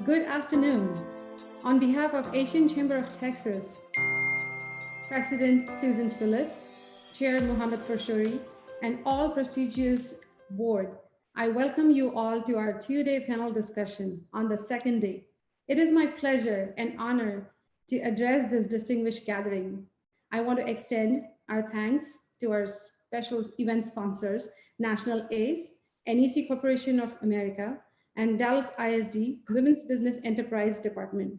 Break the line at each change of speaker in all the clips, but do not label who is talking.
Good afternoon. On behalf of Asian Chamber of Texas, President Susan Phillips, Chair Mohammed Farshori, and all prestigious board, I welcome you all to our two-day panel discussion on the second day. It is my pleasure and honor to address this distinguished gathering. I want to extend our thanks to our special event sponsors, National ACE, NEC Corporation of America, and Dallas ISD Women's Business Enterprise Department.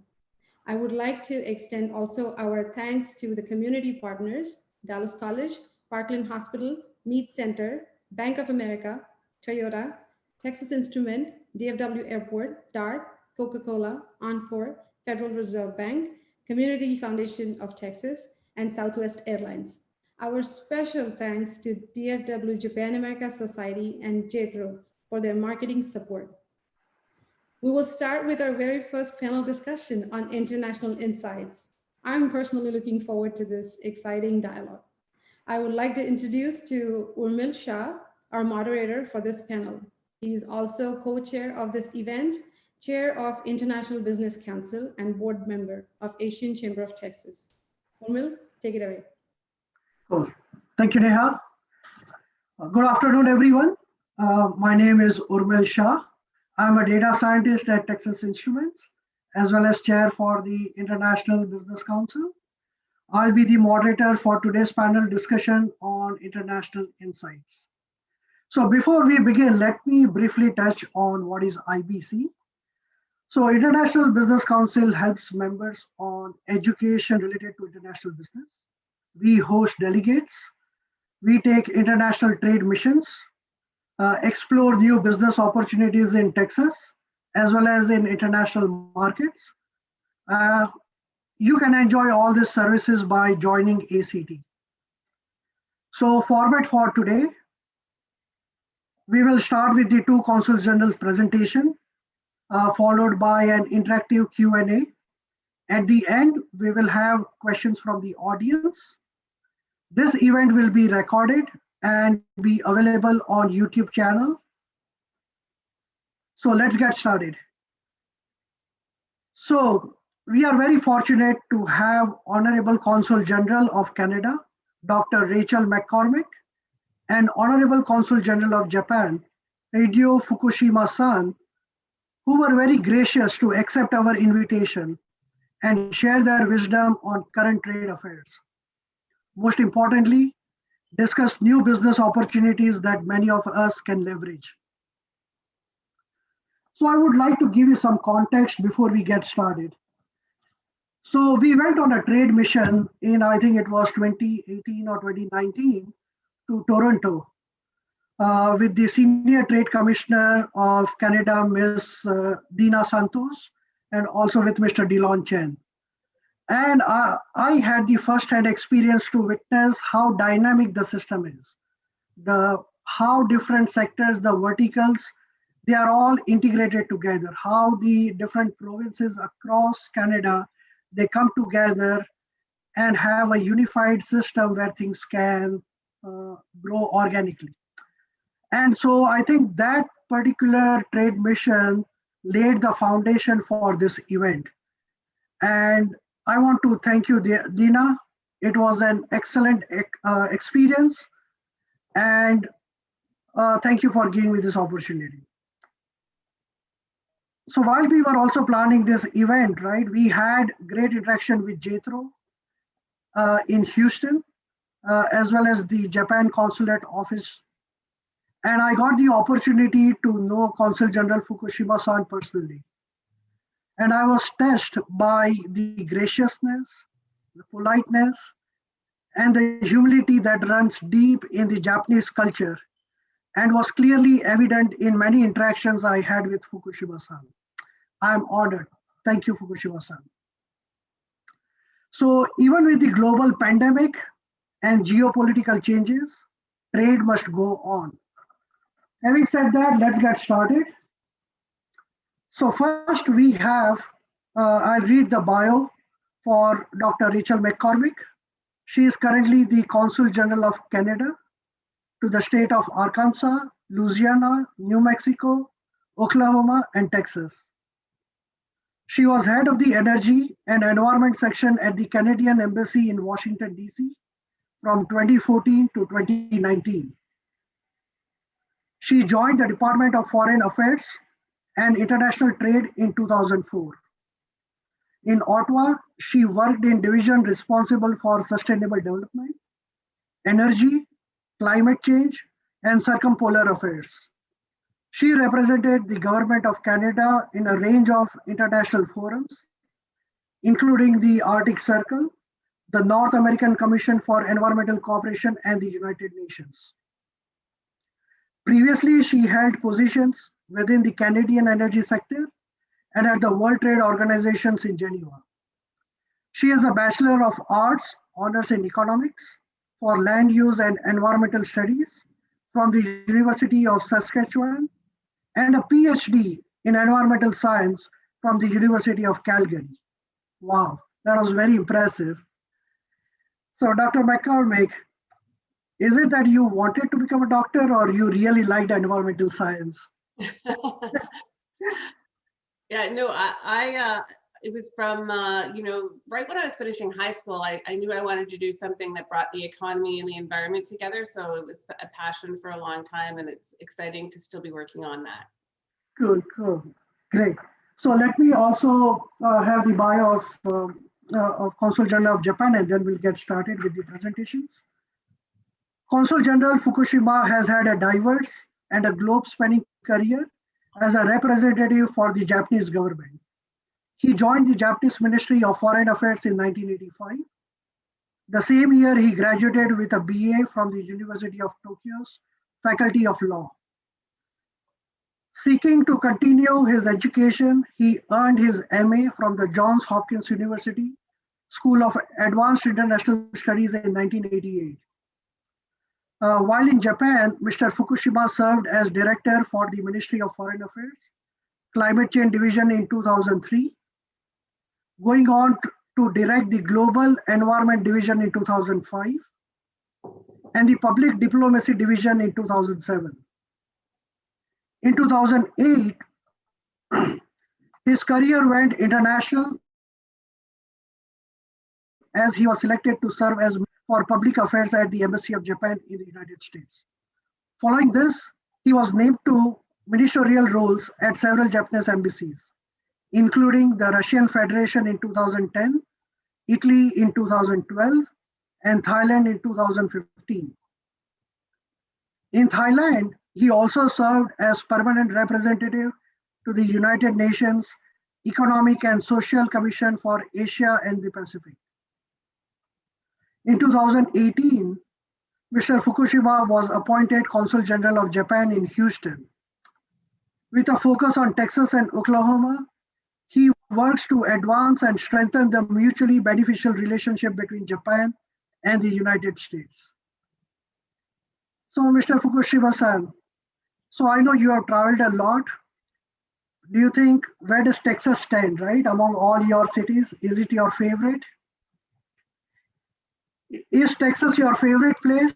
I would like to extend also our thanks to the community partners, Dallas College, Parkland Hospital, Mead Center, Bank of America, Toyota, Texas Instrument, DFW Airport, DART, Coca-Cola, Encore, Federal Reserve Bank, Community Foundation of Texas, and Southwest Airlines. Our special thanks to DFW Japan America Society and JETRO for their marketing support. We will start with our very first panel discussion on international insights. I'm personally looking forward to this exciting dialogue. I would like to introduce to Urmil Shah, our moderator for this panel. He is also co-chair of this event, chair of International Business Council, and board member of Asian Chamber of Texas. Urmil, take it away.
Cool. Thank you, Neha. Good afternoon, everyone. My name is Urmil Shah. I'm a data scientist at Texas Instruments, as well as chair for the International Business Council. I'll be the moderator for today's panel discussion on international insights. So before we begin, let me briefly touch on what is IBC. So International Business Council helps members on education related to international business. We host delegates. We take international trade missions, explore new business opportunities in Texas, as well as in international markets. You can enjoy all these services by joining ACT. So format for today, we will start with the two Consul General presentation, followed by an interactive Q&A. At the end, we will have questions from the audience. This event will be recorded and be available on YouTube channel. So let's get started. So we are very fortunate to have Honorable Consul General of Canada, Dr. Rachel McCormick, and Honorable Consul General of Japan, Hideo Fukushima-san, who were very gracious to accept our invitation and share their wisdom on current trade affairs. Most importantly, discuss new business opportunities that many of us can leverage. So I would like to give you some context before we get started. So we went on a trade mission in, I think it was 2018 or 2019, to Toronto with the Senior Trade Commissioner of Canada, Ms. Dina Santos, and also with Mr. Delon Chen. And I had the first-hand experience to witness how dynamic the system is, how different sectors, the verticals, they are all integrated together, how the different provinces across Canada, they come together and have a unified system where things can grow organically. And so I think that particular trade mission laid the foundation for this event. And I want to thank you, Dina. It was an excellent experience. And thank you for giving me this opportunity. So while we were also planning this event, right, we had great interaction with JETRO in Houston, as well as the Japan Consulate Office. And I got the opportunity to know Consul General Fukushima-san personally. And I was touched by the graciousness, the politeness, and the humility that runs deep in the Japanese culture and was clearly evident in many interactions I had with Fukushima-san. I'm honored. Thank you, Fukushima-san. So even with the global pandemic and geopolitical changes, trade must go on. Having said that, let's get started. So first we have, I'll read the bio for Dr. Rachel McCormick. She is currently the Consul General of Canada to the state of Arkansas, Louisiana, New Mexico, Oklahoma, and Texas. She was head of the Energy and Environment section at the Canadian Embassy in Washington, D.C. from 2014 to 2019. She joined the Department of Foreign Affairs and International Trade in 2004. In Ottawa, she worked in division responsible for sustainable development, energy, climate change, and circumpolar affairs. She represented the Government of Canada in a range of international forums, including the Arctic Circle, the North American Commission for Environmental Cooperation, and the United Nations. Previously, she held positions within the Canadian energy sector and at the World Trade Organizations in Geneva. She has a Bachelor of Arts, honors in economics for land use and environmental studies from the University of Saskatchewan and a PhD in environmental science from the University of Calgary. Wow, that was very impressive. So, Dr. McCormick, is it that you wanted to become a doctor or you really liked environmental science?
Yeah, no, it was from, right when I was finishing high school, I knew I wanted to do something that brought the economy and the environment together. So it was a passion for a long time, and it's exciting to still be working on that.
Cool, great. So let me also have the bio of Consul General of Japan, and then we'll get started with the presentations. Consul General Fukushima has had a diverse and a globe-spanning career as a representative for the Japanese government. He joined the Japanese Ministry of Foreign Affairs in 1985. The same year, he graduated with a BA from the University of Tokyo's Faculty of Law. Seeking to continue his education, he earned his MA from the Johns Hopkins University School of Advanced International Studies in 1988. While in Japan, Mr. Fukushima served as director for the Ministry of Foreign Affairs, Climate Change Division in 2003, going on to direct the Global Environment Division in 2005, and the Public Diplomacy Division in 2007. In 2008, his career went international as he was selected to serve as for public affairs at the Embassy of Japan in the United States. Following this, he was named to ministerial roles at several Japanese embassies, including the Russian Federation in 2010, Italy in 2012, and Thailand in 2015. In Thailand, he also served as permanent representative to the United Nations Economic and Social Commission for Asia and the Pacific. In 2018, Mr. Fukushima was appointed Consul General of Japan in Houston. With a focus on Texas and Oklahoma, he works to advance and strengthen the mutually beneficial relationship between Japan and the United States. So, Mr. Fukushima-san, so I know you have traveled a lot. Do you think, where does Texas stand, right, among all your cities? Is it your favorite? Is Texas your favorite place?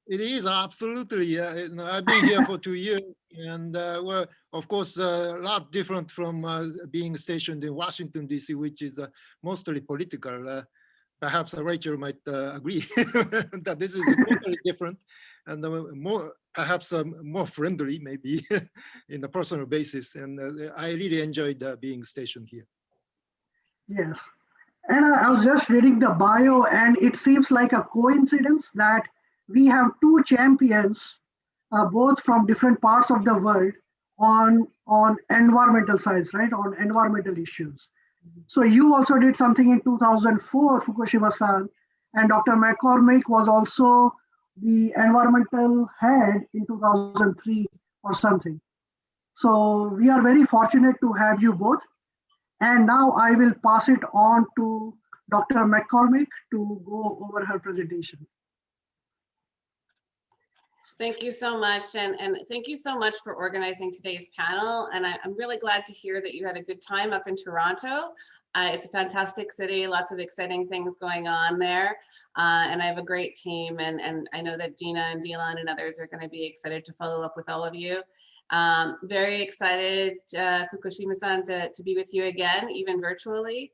It is absolutely. I've been here for 2 years, and well, of course, a lot different from being stationed in Washington, D.C., which is mostly political. Perhaps Rachel might agree that this is totally different and perhaps more friendly, maybe, in a personal basis. And I really enjoyed being stationed here.
Yes. And I was just reading the bio, and it seems like a coincidence that we have two champions, both from different parts of the world, on environmental science, right? On environmental issues. So you also did something in 2004, Fukushima-san, and Dr. McCormick was also the environmental head in 2003 or something. So we are very fortunate to have you both. And now I will pass it on to Dr. McCormick to go over her presentation.
Thank you so much. And thank you so much for organizing today's panel. And I'm really glad to hear that you had a good time up in Toronto. It's a fantastic city, lots of exciting things going on there. And I have a great team. And I know that Dina and Dylan and others are going to be excited to follow up with all of you. Very excited, Fukushima-san, to be with you again, even virtually.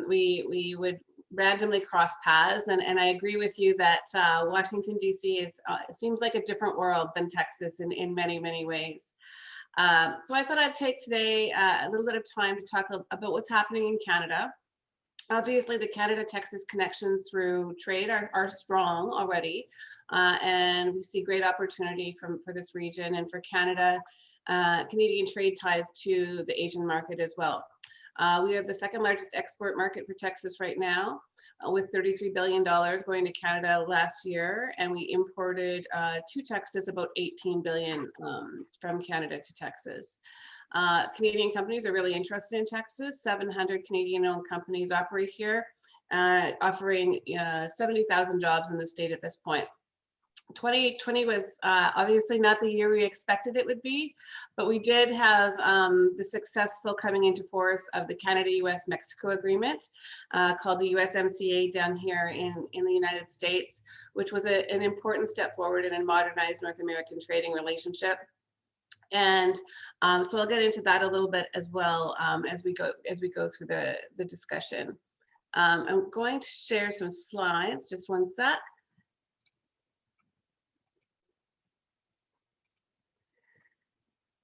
We would randomly cross paths, and I agree with you that Washington, D.C. is seems like a different world than Texas in many, many ways. So I thought I'd take today a little bit of time to talk about what's happening in Canada. Obviously, the Canada-Texas connections through trade are strong already, and we see great opportunity for this region and for Canada, Canadian trade ties to the Asian market as well. We are the second largest export market for Texas right now, with $33 billion going to Canada last year, and we imported to Texas about $18 billion from Canada to Texas. Canadian companies are really interested in Texas. 700 Canadian-owned companies operate here, offering 70,000 jobs in the state at this point. 2020 was obviously not the year we expected it would be, but we did have the successful coming into force of the Canada-US-Mexico agreement called the USMCA down here in the United States, which was an important step forward in a modernized North American trading relationship. And so I'll get into that a little bit as well as we go through the discussion. I'm going to share some slides, just one sec.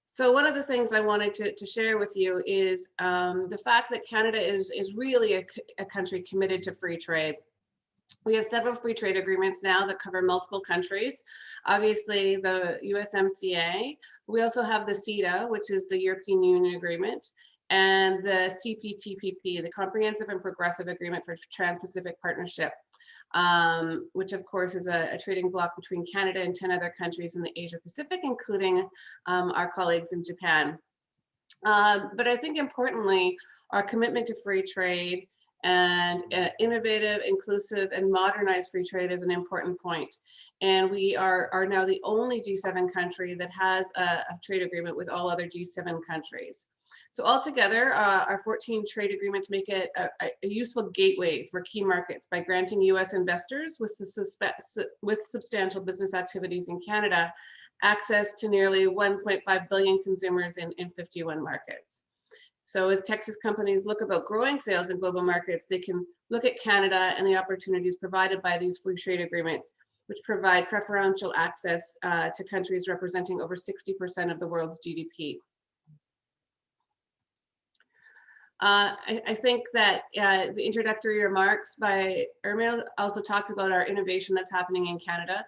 So one of the things I wanted to share with you is the fact that Canada is really a country committed to free trade. We have several free trade agreements now that cover multiple countries. Obviously, the USMCA. We also have the CETA, which is the European Union Agreement, and the CPTPP, the Comprehensive and Progressive Agreement for Trans-Pacific Partnership, which of course is a trading bloc between Canada and 10 other countries in the Asia Pacific, including our colleagues in Japan. But I think importantly, our commitment to free trade and innovative, inclusive, and modernized free trade is an important point. And we are now the only G7 country that has a trade agreement with all other G7 countries. So altogether, our 14 trade agreements make it a useful gateway for key markets by granting US investors with substantial business activities in Canada access to nearly 1.5 billion consumers in 51 markets. So as Texas companies look about growing sales in global markets, they can look at Canada and the opportunities provided by these free trade agreements, which provide preferential access to countries representing over 60% of the world's GDP. I think that the introductory remarks by Irma also talked about our innovation that's happening in Canada.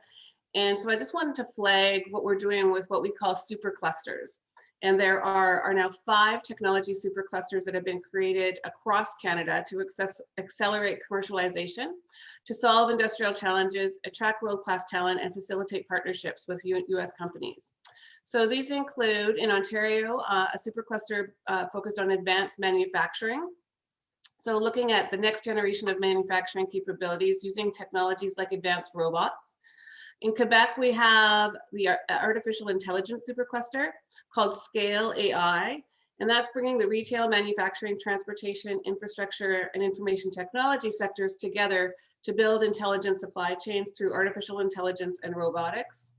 And so I just wanted to flag what we're doing with what we call superclusters. And there are now 5 technology superclusters that have been created across Canada to accelerate commercialization, to solve industrial challenges, attract world-class talent, and facilitate partnerships with US companies. So these include, in Ontario, a supercluster focused on advanced manufacturing. So looking at the next generation of manufacturing capabilities using technologies like advanced robots. In Quebec, we have the artificial intelligence supercluster called Scale AI, and that's bringing the retail, manufacturing, transportation, infrastructure, and information technology sectors together to build intelligent supply chains through artificial intelligence and robotics.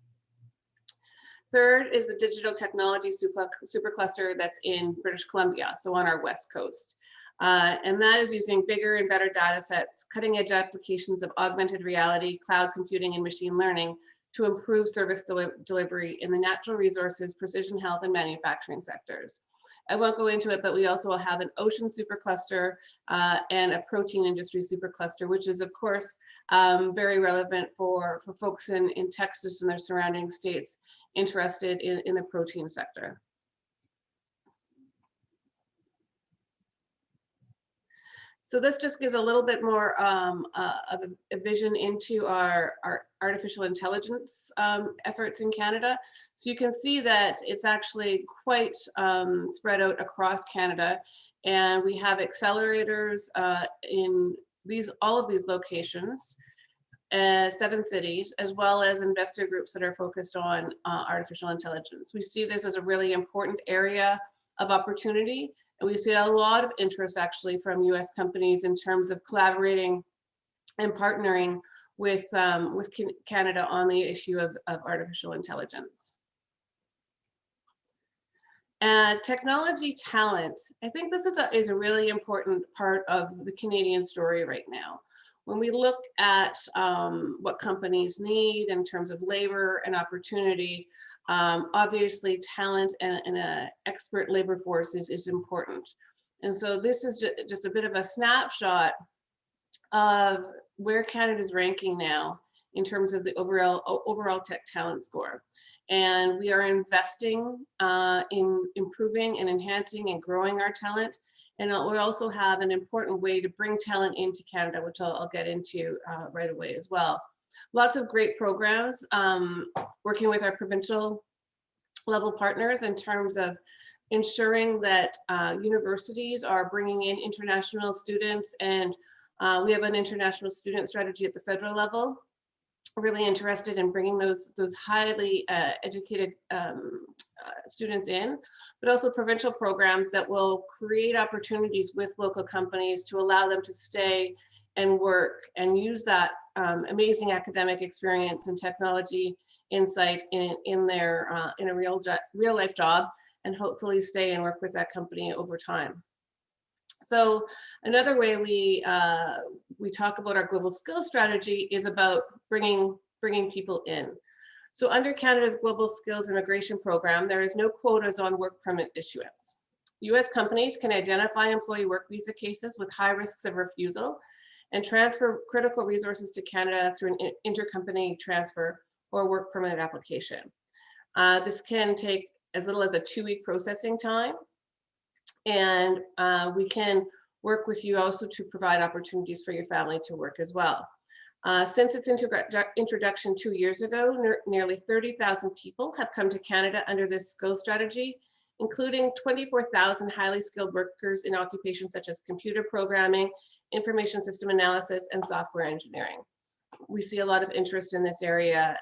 Third is the digital technology supercluster that's in British Columbia, so on our west coast. And that is using bigger and better data sets, cutting edge applications of augmented reality, cloud computing, and machine learning to improve service delivery in the natural resources, precision health, and manufacturing sectors. I won't go into it, but we also have an ocean supercluster and a protein industry supercluster, which is of course very relevant for folks in Texas and their surrounding states interested in the protein sector. So this just gives a little bit more of a vision into our artificial intelligence efforts in Canada. So you can see that it's actually quite spread out across Canada. And we have accelerators in all of these locations, 7 cities, as well as investor groups that are focused on artificial intelligence. We see this as a really important area of opportunity. And we see a lot of interest actually from US companies in terms of collaborating and partnering with Canada on the issue of artificial intelligence. And technology talent, I think this is a really important part of the Canadian story right now. When we look at what companies need in terms of labor and opportunity, obviously talent and an expert labor force is important. And so this is just a bit of a snapshot of where Canada's ranking now in terms of the overall tech talent score. And we are investing in improving and enhancing and growing our talent. And we also have an important way to bring talent into Canada, which I'll get into right away as well. Lots of great programs working with our provincial level partners in terms of ensuring that universities are bringing in international students, and we have an international student strategy at the federal level. Really interested in bringing those highly educated students in, but also provincial programs that will create opportunities with local companies to allow them to stay and work and use that amazing academic experience and technology insight in their in a real life job, and hopefully stay and work with that company over time. So another way we talk about our global skills strategy is about bringing people in. So under Canada's Global Skills Immigration Program, there is no quotas on work permit issuance. US companies can identify employee work visa cases with high risks of refusal and transfer critical resources to Canada through an intercompany transfer or work permit application. This can take as little as a 2-week processing time. And we can work with you also to provide opportunities for your family to work as well. Since its introduction 2 years ago, nearly 30,000 people have come to Canada under this skills strategy, including 24,000 highly skilled workers in occupations such as computer programming, information system analysis, and software engineering. We see a lot of interest in this area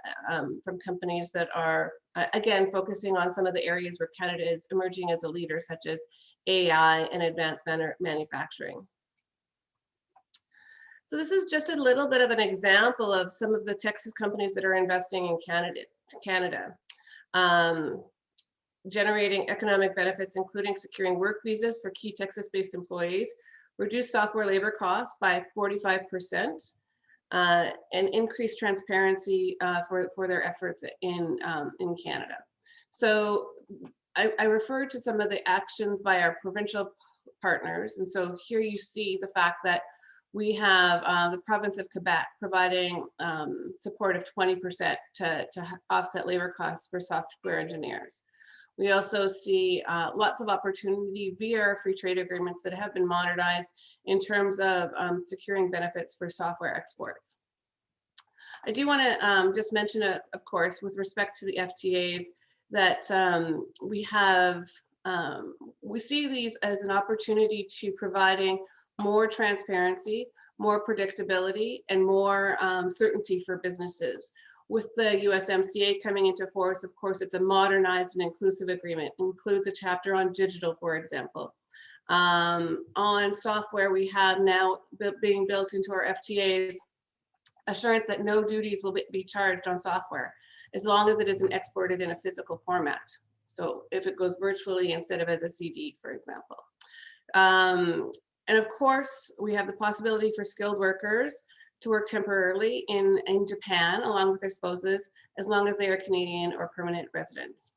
from companies that are, again, focusing on some of the areas where Canada is emerging as a leader, such as AI and advanced manufacturing. So this is just a little bit of an example of some of the Texas companies that are investing in Canada, generating economic benefits, including securing work visas for key Texas-based employees, reduce software labor costs by 45%, and increase transparency for their efforts in Canada. So I referred to some of the actions by our provincial partners. And so here you see the fact that we have the province of Quebec providing support of 20% to offset labor costs for software engineers. We also see lots of opportunity via our free trade agreements that have been modernized in terms of securing benefits for software exports. I do want to just mention, of course, with respect to the FTAs, that we see these as an opportunity to providing more transparency, more predictability, and more certainty for businesses. With the USMCA coming into force, of course, it's a modernized and inclusive agreement. It includes a chapter on digital, for example. On software, we have now being built into our FTAs assurance that no duties will be charged on software, as long as it isn't exported in a physical format. So if it goes virtually instead of as a CD, for example. And of course, we have the possibility for skilled workers to work temporarily in Japan along with their spouses, as long as they are Canadian or permanent residents.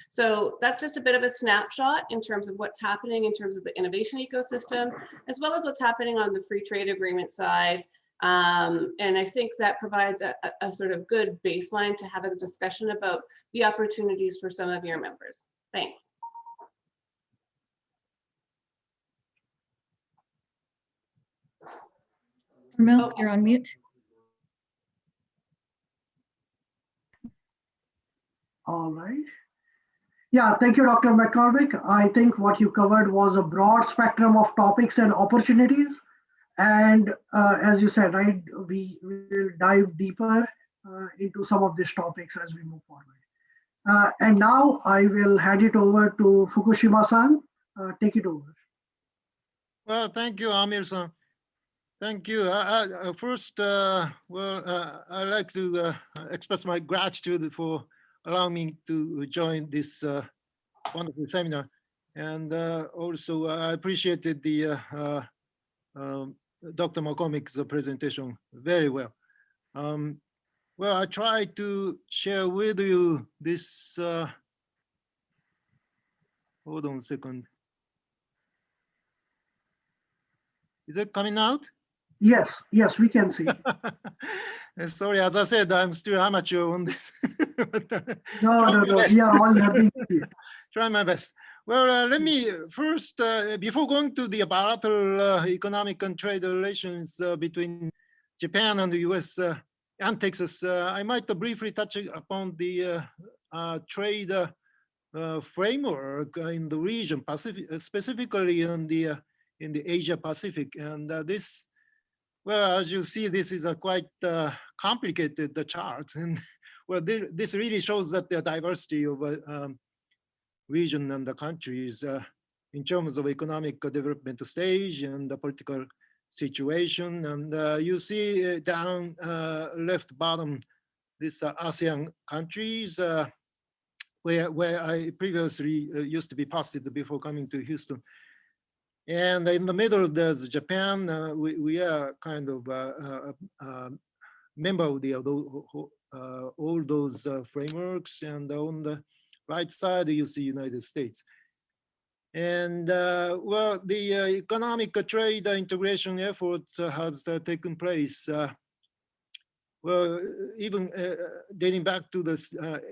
So that's just a bit of a snapshot in terms of what's happening in terms of the innovation ecosystem, as well as what's happening on the free trade agreement side. And I think that provides a sort of good baseline to have a discussion about the opportunities for some of your members. Thanks.
Carmel, you're on mute.
All right. Yeah, thank you, Dr. McCormick. I think what you covered was a broad spectrum of topics and opportunities. And as you said, right, we will dive deeper into some of these topics as we move forward. And now I will hand it over to Fukushima-san. Take it over.
Well, thank you, Amir-san. Thank you. First, I'd like to express my gratitude for allowing me to join this wonderful seminar. And also I appreciated the Dr. McCormick's presentation very well. Well, I try to share with you this, hold on a second. Is it coming out?
Yes, yes, we can see.
Sorry, as I said, I'm still amateur on this.
No, we are all learning here.
Try my best. Well, let me first, before going to the bilateral economic and trade relations between Japan and the US and Texas, I might briefly touch upon the trade framework in the region, Pacific, specifically in the Asia Pacific. And this, well, as you see, this is a quite complicated chart. And well, this really shows that the diversity of region and the countries in terms of economic development stage and the political situation. And you see down left bottom, this ASEAN countries, where I previously used to be posted before coming to Houston. And in the middle, there's Japan. We are kind of member of the all those frameworks. And on the right side, you see United States. And well, the economic trade integration efforts has taken place. Well, even dating back to the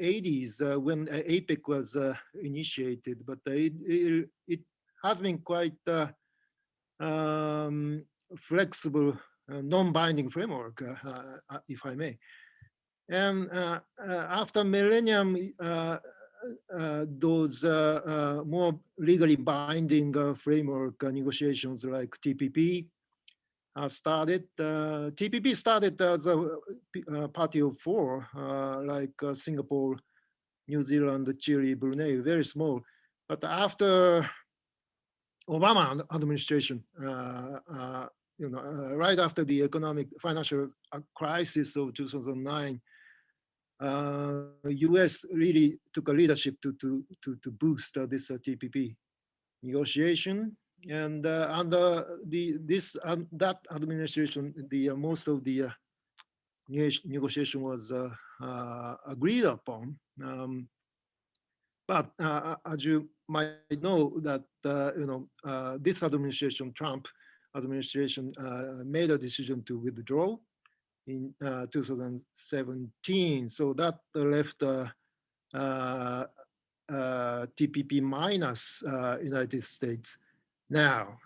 80s when APEC was initiated, but it has been quite flexible, non-binding framework, if I may. And after millennium, those more legally binding framework negotiations like TPP started. TPP started as a party of four, like Singapore, New Zealand, Chile, Brunei, very small. But after Obama administration, right after the economic financial crisis of 2009, US really took a leadership to boost this TPP negotiation. And under that administration, the most of the negotiation was agreed upon. But as you might know, that this administration, Trump administration, made a decision to withdraw in 2017. So that left TPP minus United States. Now,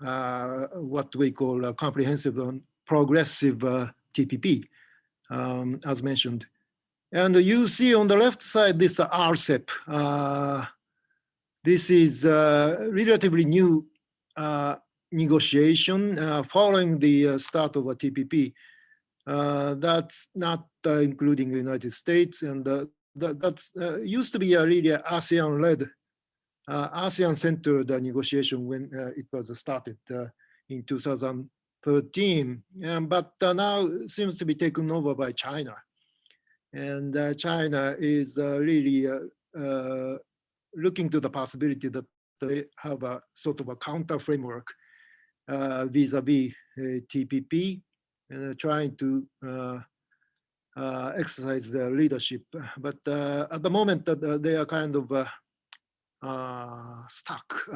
what we call a comprehensive and progressive TPP, as mentioned. And you see on the left side, this RCEP. This is a relatively new negotiation following the start of a TPP. That's not including the United States. And that's used to be a really ASEAN-led, ASEAN-centered negotiation when it was started in 2013. But now seems to be taken over by China. And China is really looking to the possibility that they have a sort of a counter framework vis-a-vis TPP, and trying to exercise their leadership. But at the moment, they are kind of stuck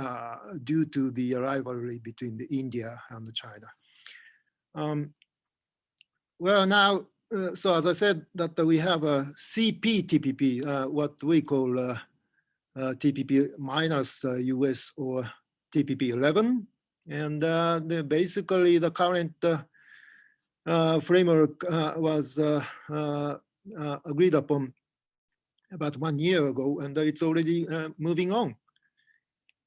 due to the rivalry between India and China. Well, now, so as I said, that we have a CPTPP, what we call TPP minus US or TPP 11. And basically the current framework was agreed upon about 1 year ago, and it's already moving on.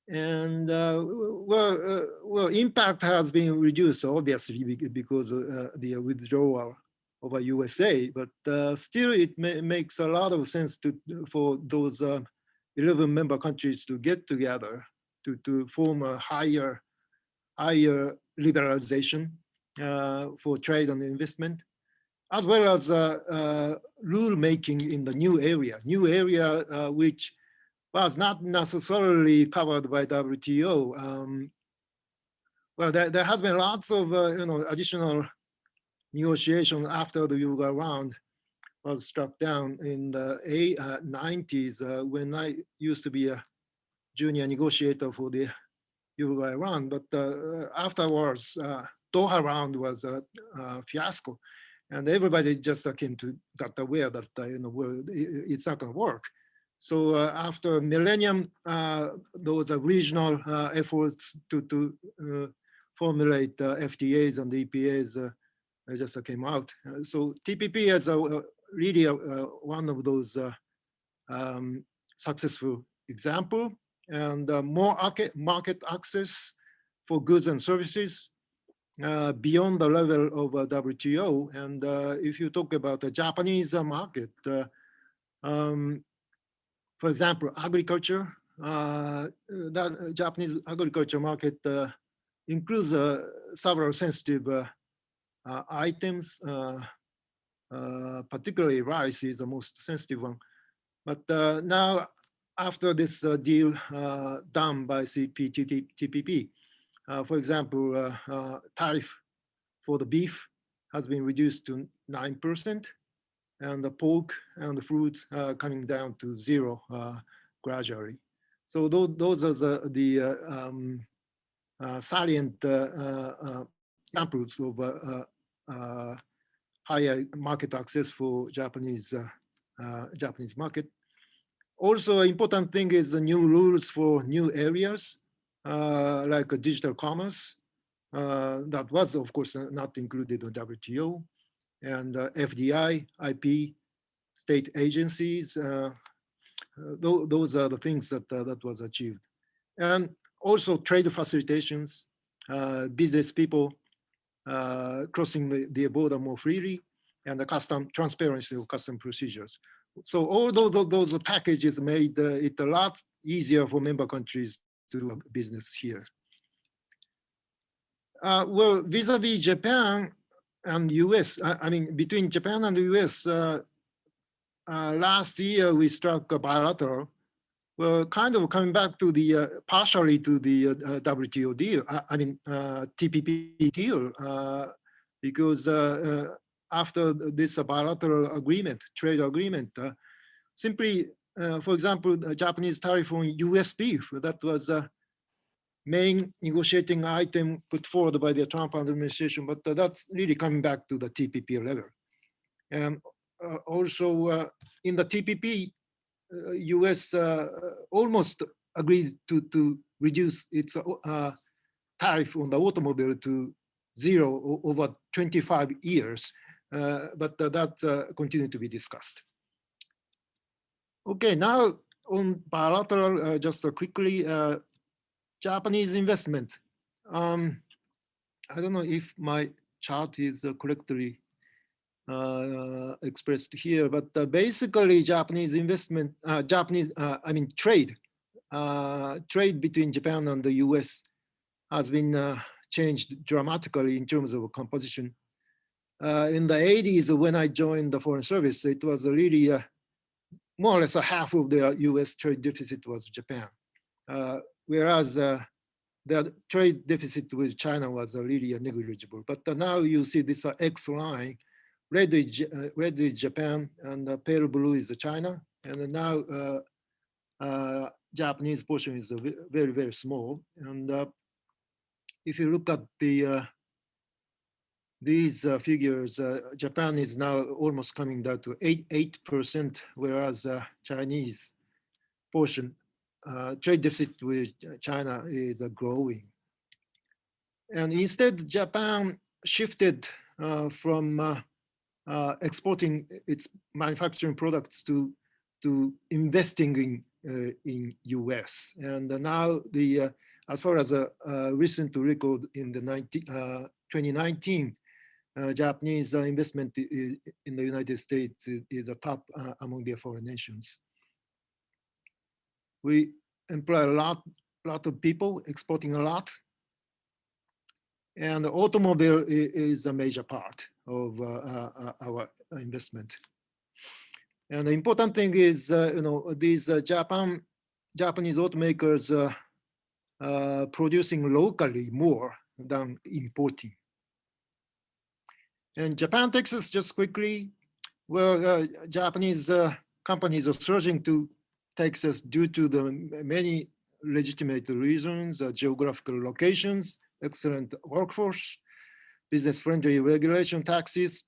And well, impact has been reduced, obviously, because of the withdrawal of a USA, but still it makes a lot of sense for those 11 member countries to get together to form a higher liberalization for trade and investment, as well as rule making in the new area which was not necessarily covered by WTO. Well, there has been lots of additional negotiation after the Uruguay round was struck down in the 90s when I used to be a junior negotiator for the Uruguay round. But afterwards, Doha round was a fiasco, and everybody just came to got aware that well, it's not going to work. So after millennium, those regional efforts to formulate FTAs and EPAs just came out. So TPP is really one of those successful example, and more market access for goods and services beyond the level of WTO. And if you talk about the Japanese market, for example, agriculture, that Japanese agriculture market includes several sensitive items, particularly rice is the most sensitive one. But now, after this deal done by CPTPP, for example, tariff for the beef has been reduced to 9%, and the pork and the fruits coming down to 0 gradually. So those are the salient examples of higher market access for Japanese market. Also, important thing is the new rules for new areas like digital commerce. That was, of course, not included in WTO, and FDI, IP, state agencies. Those are the things that was achieved, and also trade facilitations, business people crossing the border more freely, and the transparency of custom procedures. So all those packages made it a lot easier for member countries to do business here. Well, vis-a-vis Japan and US, I mean, between Japan and the US, last year we struck a bilateral. Well, kind of coming back to the partially to the WTO deal, I mean TPP deal, because after this bilateral agreement, trade agreement, simply, for example, the Japanese tariff on US beef, that was a main negotiating item put forward by the Trump administration, but that's really coming back to the TPP level. And also in the TPP, US almost agreed to reduce its tariff on the automobile to 0 over 25 years, but that continued to be discussed. Okay, now on bilateral, just quickly, Japanese investment. I don't know if my chart is correctly expressed here, but basically Japanese investment, I mean trade between Japan and the US has been changed dramatically in terms of composition. In the 80s, when I joined the Foreign Service, it was really more or less a half of the US trade deficit was Japan. Whereas the trade deficit with China was really negligible. But now you see this X line. Red is Japan, and pale blue is China. And now Japanese portion is very, very small. And if you look at these figures, Japan is now almost coming down to 8%, whereas Chinese portion, trade deficit with China is growing. And instead, Japan shifted from exporting its manufacturing products to investing in US. And now as far as a recent record in the 2019, Japanese investment in the United States is a top among the foreign nations. We employ a lot of people, exporting a lot. And the automobile is a major part of our investment. And the important thing is, these Japan Japanese automakers producing locally more than importing. And Japan, Texas, just quickly, well, Japanese companies are surging to Texas due to the many legitimate reasons, geographical locations, excellent workforce, business-friendly regulation taxes,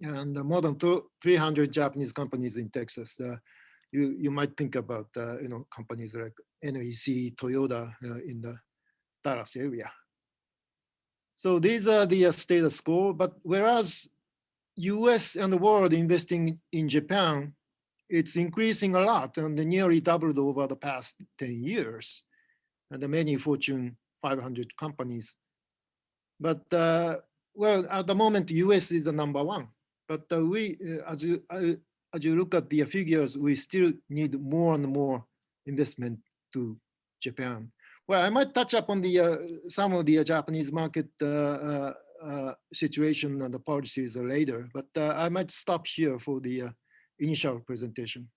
and more than 300 Japanese companies in Texas. You might think about companies like NEC, Toyota in the Dallas area. So these are the status quo, but whereas US and the world investing in Japan, it's increasing a lot and nearly doubled over the past 10 years. And the many Fortune 500 companies. But well, at the moment, US is the number one. But as you look at the figures, we still need more and more investment to Japan. Well, I might touch upon the some of the Japanese market situation and the policies later, but I might stop here for the initial presentation.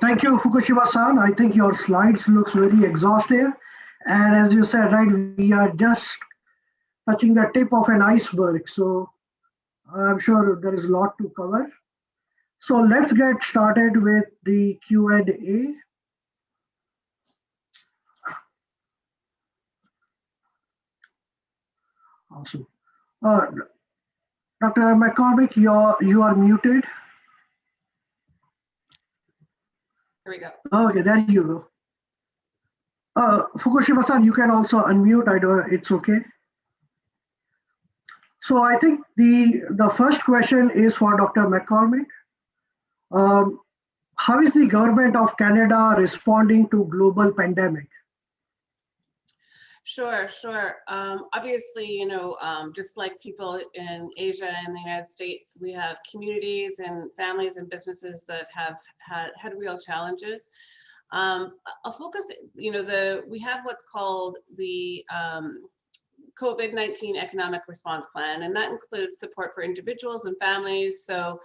Thank you, Fukushima-san. I think your slides looks very exhaustive. And as you said, right, we are just touching the tip of an iceberg. So I'm sure there is a lot to cover. So let's get started with the Q&A. Awesome. Dr. McCormick, you are muted.
Here we go.
Okay, there you go. Fukushima-san, you can also unmute. I know it's okay. So I think the first question is for Dr. McCormick. How is the government of Canada responding to global pandemic?
Sure. Obviously, just like people in Asia and the United States, we have communities and families and businesses that have had real challenges. I'll focus, we have what's called the COVID-19 Economic Response Plan, and that includes support for individuals and families. So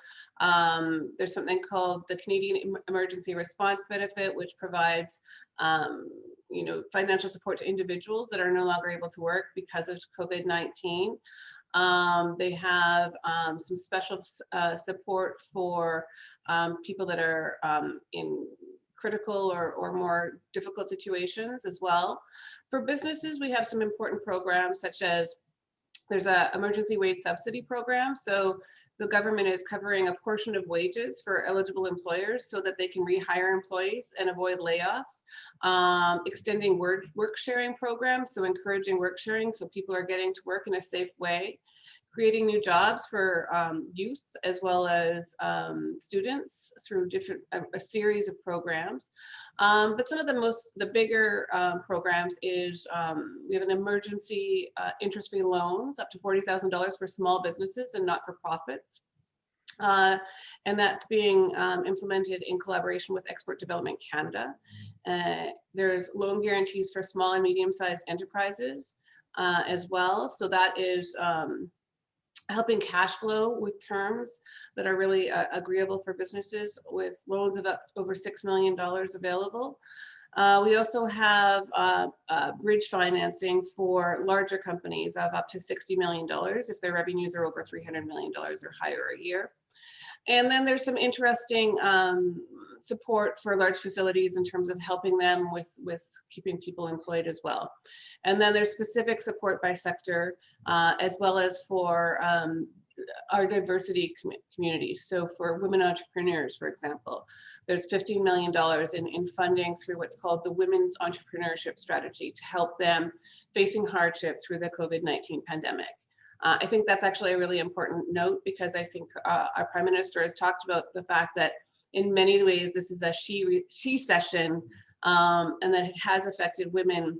there's something called the Canadian Emergency Response Benefit, which provides financial support to individuals that are no longer able to work because of COVID-19. They have some special support for people that are in critical or more difficult situations as well. For businesses, we have some important programs, such as there's an emergency wage subsidy program. So the government is covering a portion of wages for eligible employers so that they can rehire employees and avoid layoffs. Extending work sharing programs, so encouraging work sharing so people are getting to work in a safe way. Creating new jobs for youth as well as students through a series of programs. But some of the bigger programs is we have an emergency interest-free loans up to $40,000 for small businesses and not-for-profits. And that's being implemented in collaboration with Export Development Canada. There's loan guarantees for small and medium-sized enterprises as well. So that is helping cash flow with terms that are really agreeable for businesses, with loans of up over $6 million available. We also have bridge financing for larger companies of up to $60 million if their revenues are over $300 million or higher a year. And then there's some interesting support for large facilities in terms of helping them with keeping people employed as well. And then there's specific support by sector as well as for our diversity communities. So for women entrepreneurs, for example, there's $15 million in funding through what's called the Women's Entrepreneurship Strategy to help them facing hardship through the COVID-19 pandemic. I think that's actually a really important note, because I think our Prime Minister has talked about the fact that in many ways this is a she session, and that it has affected women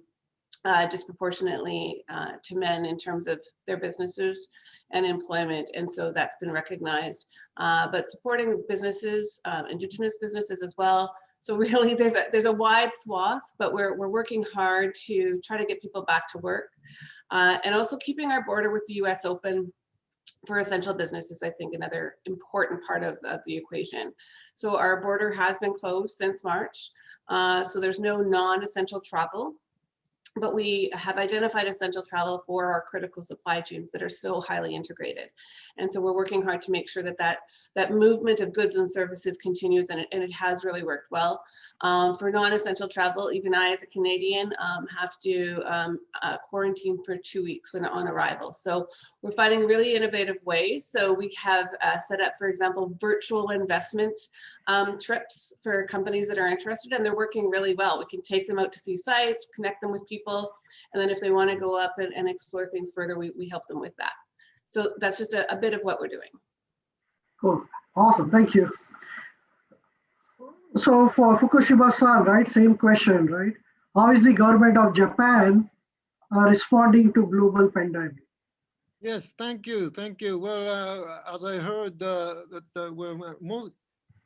disproportionately to men in terms of their businesses and employment, and so that's been recognized. But supporting businesses, Indigenous businesses as well. So really, there's a wide swath, but we're working hard to try to get people back to work, and also keeping our border with the U.S. open. for essential business is, I think, another important part of the equation. So our border has been closed since March. So there's no non-essential travel, but we have identified essential travel for our critical supply chains that are so highly integrated. And so we're working hard to make sure that that movement of goods and services continues, and it has really worked well. For non-essential travel, even I as a Canadian have to quarantine for 2 weeks when on arrival. So we're finding really innovative ways. So we have set up, for example, virtual investment trips for companies that are interested, and they're working really well. We can take them out to see sites, connect them with people, and then if they want to go up and explore things further, we help them with that. So that's just a bit of what we're doing.
Cool. Awesome. Thank you. So for Fukushima-san, right, same question, right? How is the government of Japan responding to global pandemic?
Yes, thank you, thank you. Well, as I heard,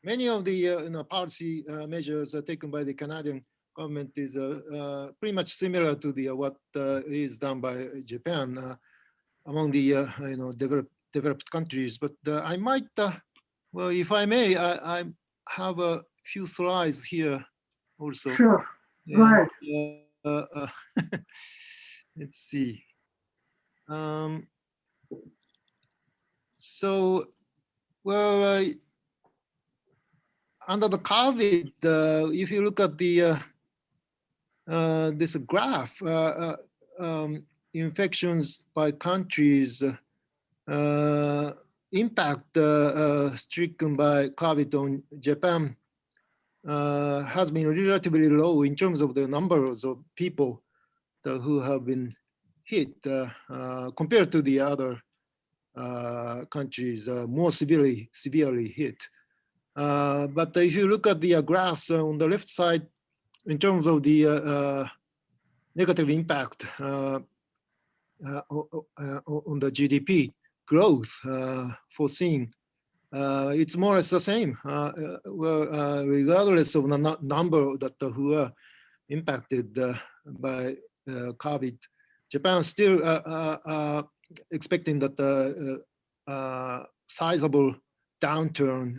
many of the policy measures taken by the Canadian government is pretty much similar to the what is done by Japan among the developed countries. But I might, well, if I may, I have a few slides here also.
Sure. Go ahead.
Let's see. So, well, under the COVID, if you look at the this graph, infections by countries, impact stricken by COVID on Japan has been relatively low in terms of the numbers of people who have been hit compared to the other countries more severely hit. But if you look at the graphs on the left side, in terms of the negative impact on the GDP growth foreseen, it's more or less the same. Well, regardless of the number that who are impacted by COVID, Japan still expecting that the sizable downturn,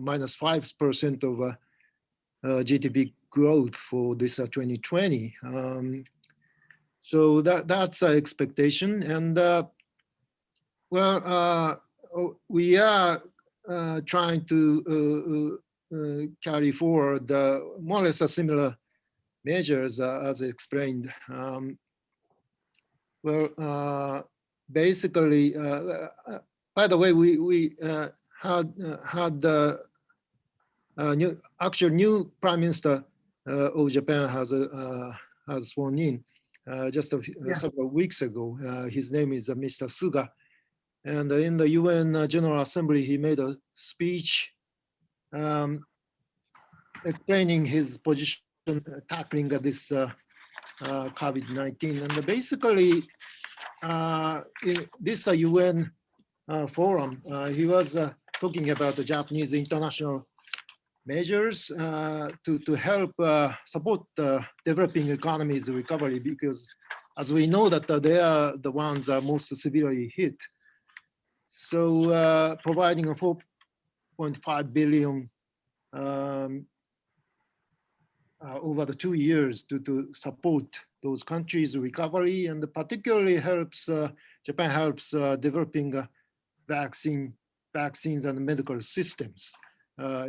-5% of GDP growth for this 2020. So that's our expectation. And well, we are trying to carry forward more or less a similar measures as explained. Well, basically, by the way, we had new Prime Minister of Japan has sworn in just several weeks ago. His name is Mr. Suga, and in the UN General Assembly, he made a speech explaining his position tackling this COVID-19, and basically in this UN forum, he was talking about the Japanese international measures to help support developing economies recovery, because as we know that they are the ones most severely hit. So providing a 4.5 billion over the 2 years to support those countries' recovery, and particularly helps Japan helps developing vaccines and medical systems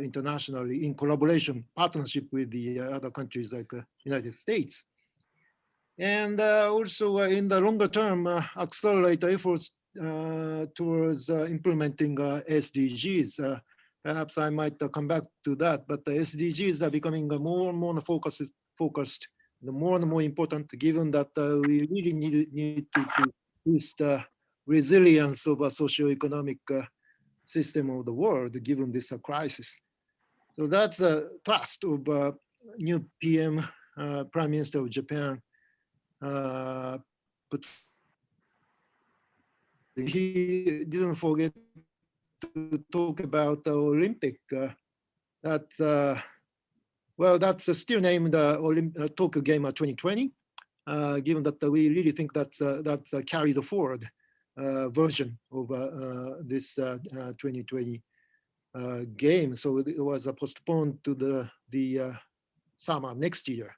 internationally in collaboration, partnership with the other countries like United States. And also in the longer term, accelerate efforts towards implementing SDGs. Perhaps I might come back to that, but the SDGs are becoming more and more focused, more and more important, given that we really need to boost the resilience of a socio-economic system of the world, given this crisis. So that's a thrust of new PM, Prime Minister of Japan. But he didn't forget to talk about the Olympic. That's well, that's still named Tokyo Game 2020. Given that we really think that's carried forward version of this 2020 game. So it was postponed to the summer next year.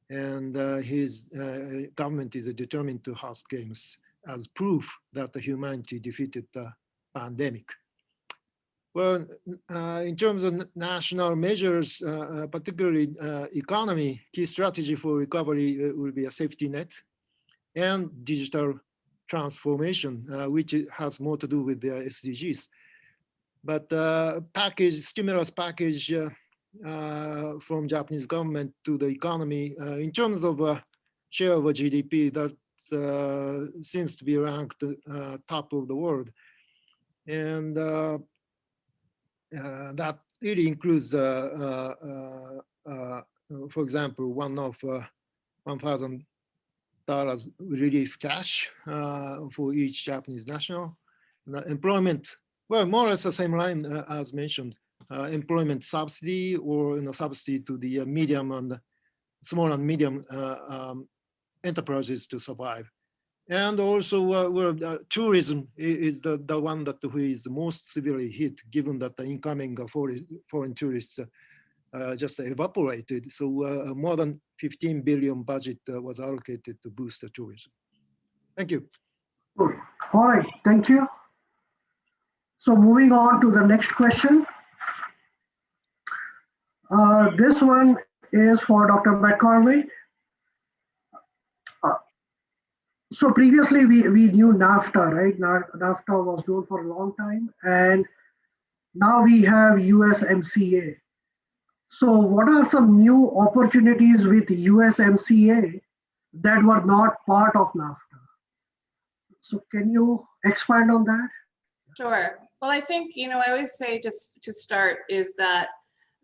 And his government is determined to host games as proof that humanity defeated the pandemic. Well, in terms of national measures, particularly economy, key strategy for recovery will be a safety net and digital transformation, which has more to do with the SDGs. But stimulus package from Japanese government to the economy, in terms of share of GDP, that seems to be ranked top of the world. And that really includes, for example, one-off $1,000 relief cash for each Japanese national. Employment, well, more or less the same line as mentioned, employment subsidy or subsidy to the medium and small and medium enterprises to survive. And also tourism is the one that who is most severely hit, given that the incoming foreign tourists just evaporated. So more than 15 billion budget was allocated to boost the tourism. Thank you.
Good. All right, thank you. So moving on to the next question. This one is for Dr. McCormick. So previously we knew NAFTA, right? NAFTA was known for a long time, and now we have USMCA. So what are some new opportunities with USMCA that were not part of NAFTA? So can you expand on that?
Sure. Well, I think, I always say just to start is that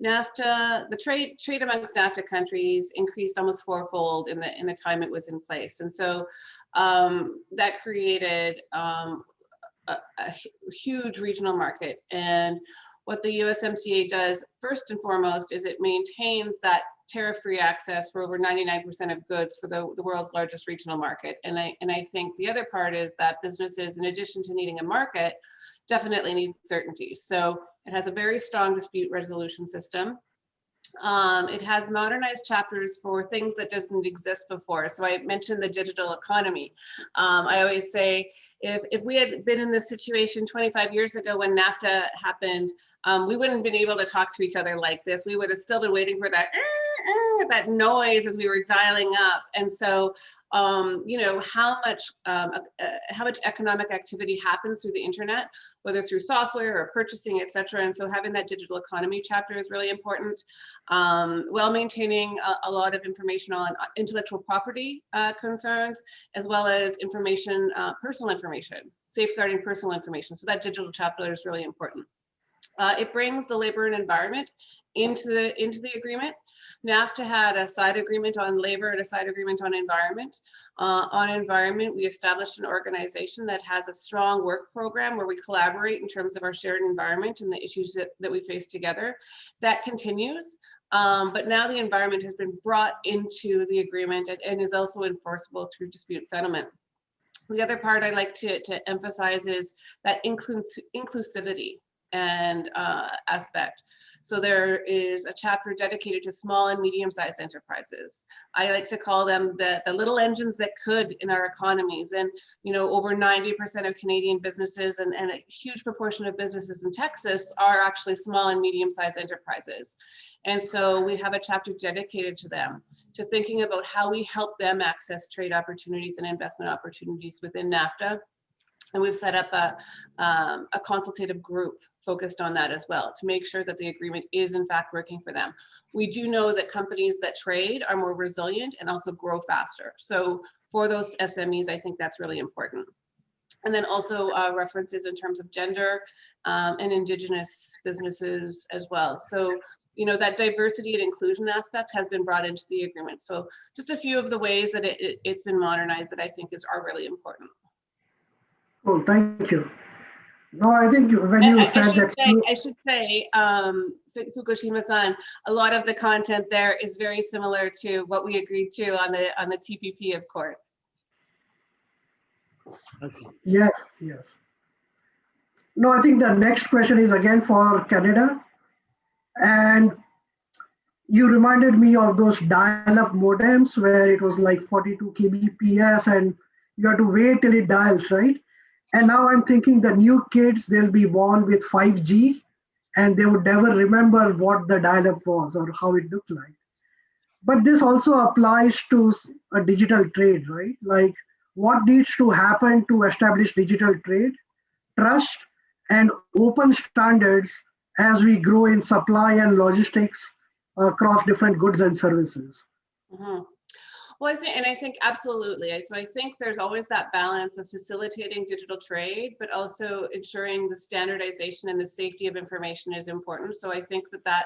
NAFTA, the trade amongst NAFTA countries increased almost fourfold in the time it was in place. And so that created a huge regional market. And what the USMCA does, first and foremost, is it maintains that tariff-free access for over 99% of goods for the world's largest regional market. And I think the other part is that businesses, in addition to needing a market, definitely need certainty. So it has a very strong dispute resolution system. It has modernized chapters for things that doesn't exist before. So I mentioned the digital economy. I always say, if we had been in this situation 25 years ago when NAFTA happened, we wouldn't have been able to talk to each other like this. We would have still been waiting for that noise as we were dialing up. And so, how much economic activity happens through the internet, whether through software or purchasing, et cetera. And so having that digital economy chapter is really important, while maintaining a lot of information on intellectual property concerns, as well as information, personal information, safeguarding personal information. So that digital chapter is really important. It brings the labor and environment into the agreement. NAFTA had a side agreement on labor and a side agreement on environment. On environment, we established an organization that has a strong work program where we collaborate in terms of our shared environment and the issues that we face together. That continues, but now the environment has been brought into the agreement and is also enforceable through dispute settlement. The other part I like to emphasize is that inclusivity and aspect. So there is a chapter dedicated to small and medium-sized enterprises. I like to call them the little engines that could in our economies. And over 90% of Canadian businesses and a huge proportion of businesses in Texas are actually small and medium-sized enterprises. And so we have a chapter dedicated to them, to thinking about how we help them access trade opportunities and investment opportunities within NAFTA. And we've set up a consultative group focused on that as well, to make sure that the agreement is in fact working for them. We do know that companies that trade are more resilient and also grow faster. So for those SMEs, I think that's really important. And then also references in terms of gender and Indigenous businesses as well. So that diversity and inclusion aspect has been brought into the agreement. So just a few of the ways that it's been modernized that I think are really important.
Well, thank you. No, I think when you said that.
I should say, Fukushima-san, a lot of the content there is very similar to what we agreed to on the TPP, of course.
I see.
Yes, yes. No, I think the next question is again for Canada. And you reminded me of those dial-up modems where it was like 42 kbps and you have to wait till it dials, right? And now I'm thinking the new kids, they'll be born with 5G and they would never remember what the dial-up was or how it looked like. But this also applies to a digital trade, right? Like what needs to happen to establish digital trade, trust, and open standards as we grow in supply and logistics across different goods and services.
Mhm. Well, I think absolutely. So I think there's always that balance of facilitating digital trade, but also ensuring the standardization and the safety of information is important. So I think that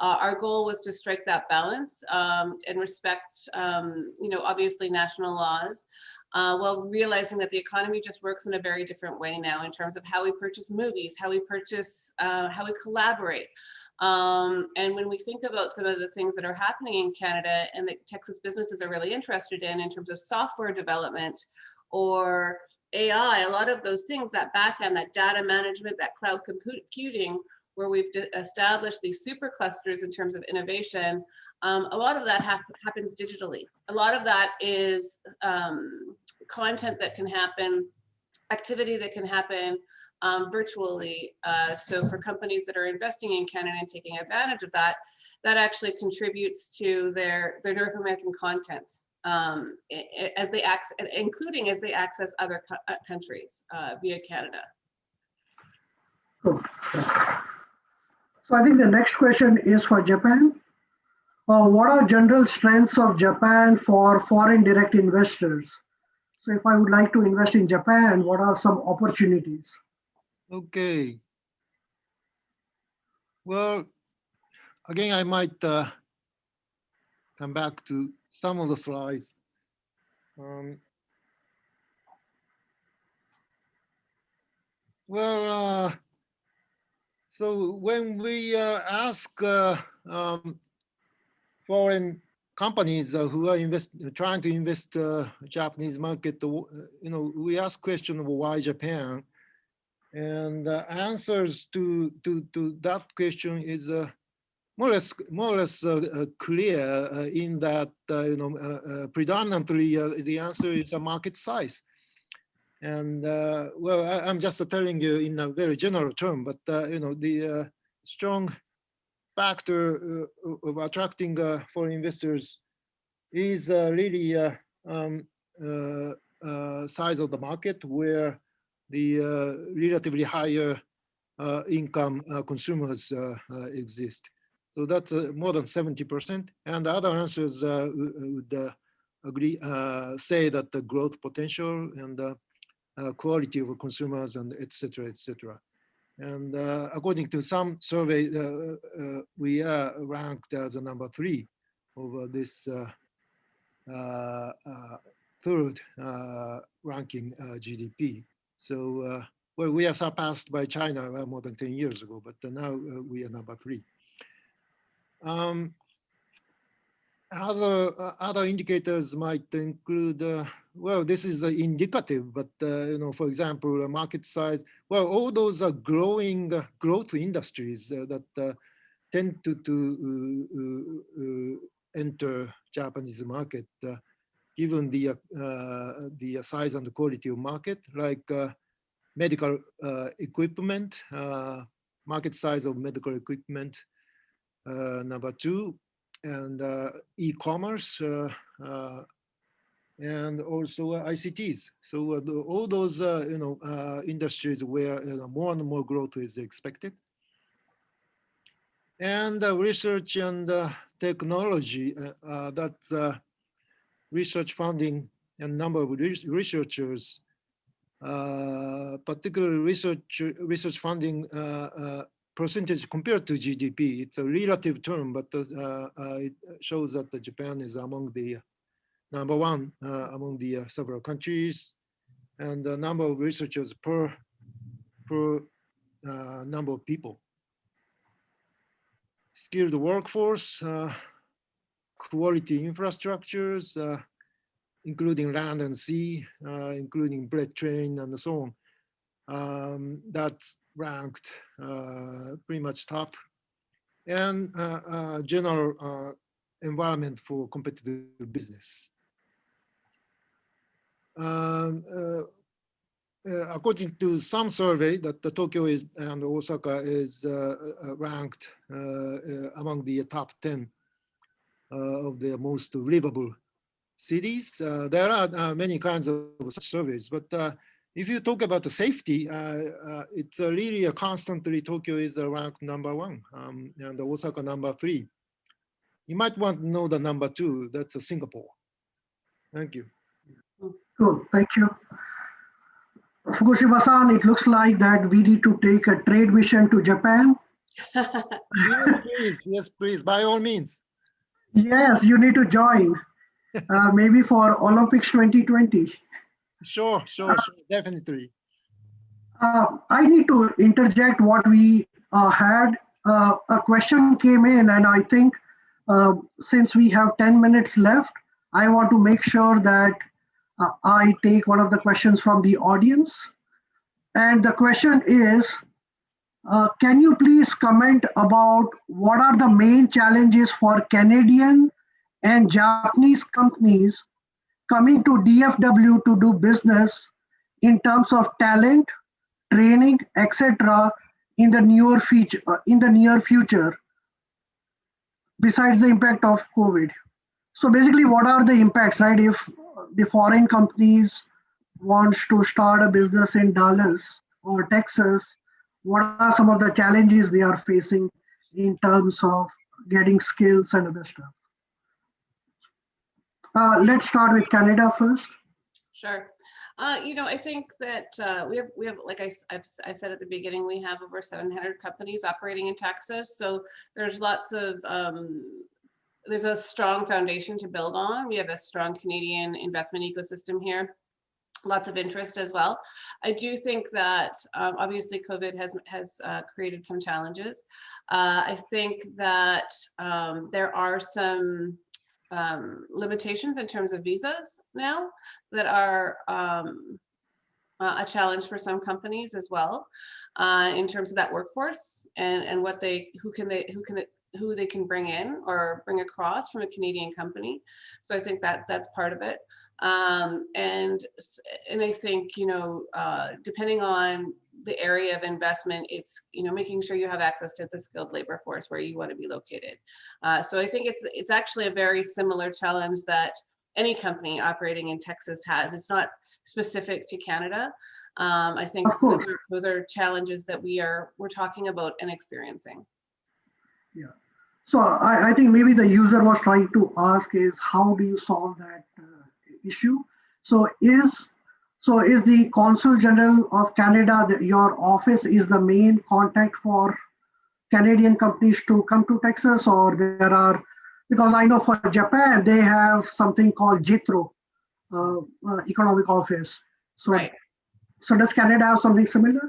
our goal was to strike that balance and respect, obviously national laws, while realizing that the economy just works in a very different way now in terms of how we purchase movies, how we purchase, how we collaborate. And when we think about some of the things that are happening in Canada and that Texas businesses are really interested in terms of software development or AI, a lot of those things, that backend, that data management, that cloud computing, where we've established these superclusters in terms of innovation, a lot of that happens digitally. A lot of that is content that can happen, activity that can happen virtually. So for companies that are investing in Canada and taking advantage of that, that actually contributes to their North American content as they access, including as they access other countries via Canada.
Cool. So I think the next question is for Japan. What are general strengths of Japan for foreign direct investors? So if I would like to invest in Japan, what are some opportunities?
Okay. Well, again, I might come back to some of the slides. Well, so when we ask foreign companies who are trying to invest Japanese market, we ask question of why Japan, and answers to that question is more or less clear in that predominantly the answer is a market size. And well, I'm just telling you in a very general term, but the strong factor of attracting foreign investors is really size of the market, where the relatively higher income consumers exist. So that's more than 70%. And the other answers would agree, say that the growth potential and quality of consumers and et cetera, et cetera. And according to some survey, we are ranked as a number 3 over this third ranking GDP. So well, we are surpassed by China more than 10 years ago, but now we are number 3. Other indicators might include, well, this is indicative, but for example, market size. Well, all those are growing growth industries that tend to enter Japanese market, given the size and the quality of market, like medical equipment, market size of medical equipment, number 2. And e-commerce, and also ICTs. So all those industries where more and more growth is expected. And research and technology, that research funding and number of researchers, particularly research funding percentage compared to GDP. It's a relative term, but it shows that Japan is among the number 1 among the several countries, and the number of researchers per number of people. Skilled workforce, quality infrastructures, including land and sea, including bread train and so on. That's ranked pretty much top. And general environment for competitive business. According to some survey, that the Tokyo and Osaka is ranked among the top 10 of the most livable cities. There are many kinds of such surveys, but if you talk about the safety, it's really constantly Tokyo is ranked #1 and Osaka #3. You might want to know the #2, that's Singapore. Thank you.
Cool, thank you. Fukushima-san, it looks like that we need to take a trade mission to Japan.
Yes, please, by all means.
Yes, you need to join, maybe for Olympics 2020.
Sure, definitely.
I need to interject what we had. A question came in, and I think since we have 10 minutes left, I want to make sure that I take one of the questions from the audience. And the question is, can you please comment about what are the main challenges for Canadian and Japanese companies coming to DFW to do business in terms of talent, training, etc. in the near future, besides the impact of COVID? So basically, what are the impacts, right? If the foreign companies wants to start a business in Dallas or Texas, what are some of the challenges they are facing in terms of getting skills and other stuff? Let's start with Canada first.
Sure. I think that we have, like I said at the beginning, we have over 700 companies operating in Texas. So there's lots of, there's a strong foundation to build on. We have a strong Canadian investment ecosystem here. Lots of interest as well. I do think that obviously COVID has created some challenges. I think that there are some limitations in terms of visas now that are a challenge for some companies as well, in terms of that workforce and what who they can bring in or bring across from a Canadian company. So I think that that's part of it. And I think, depending on the area of investment, it's, making sure you have access to the skilled labor force where you want to be located. So I think it's actually a very similar challenge that any company operating in Texas has. It's not specific to Canada. I think those are challenges that we're talking about and experiencing.
Yeah. So I think maybe the user was trying to ask is how do you solve that issue? So is the Consul General of Canada, your office is the main contact for Canadian companies to come to Texas, or there are, because I know for Japan, they have something called JITRO, economic office. So,
right.
So does Canada have something similar?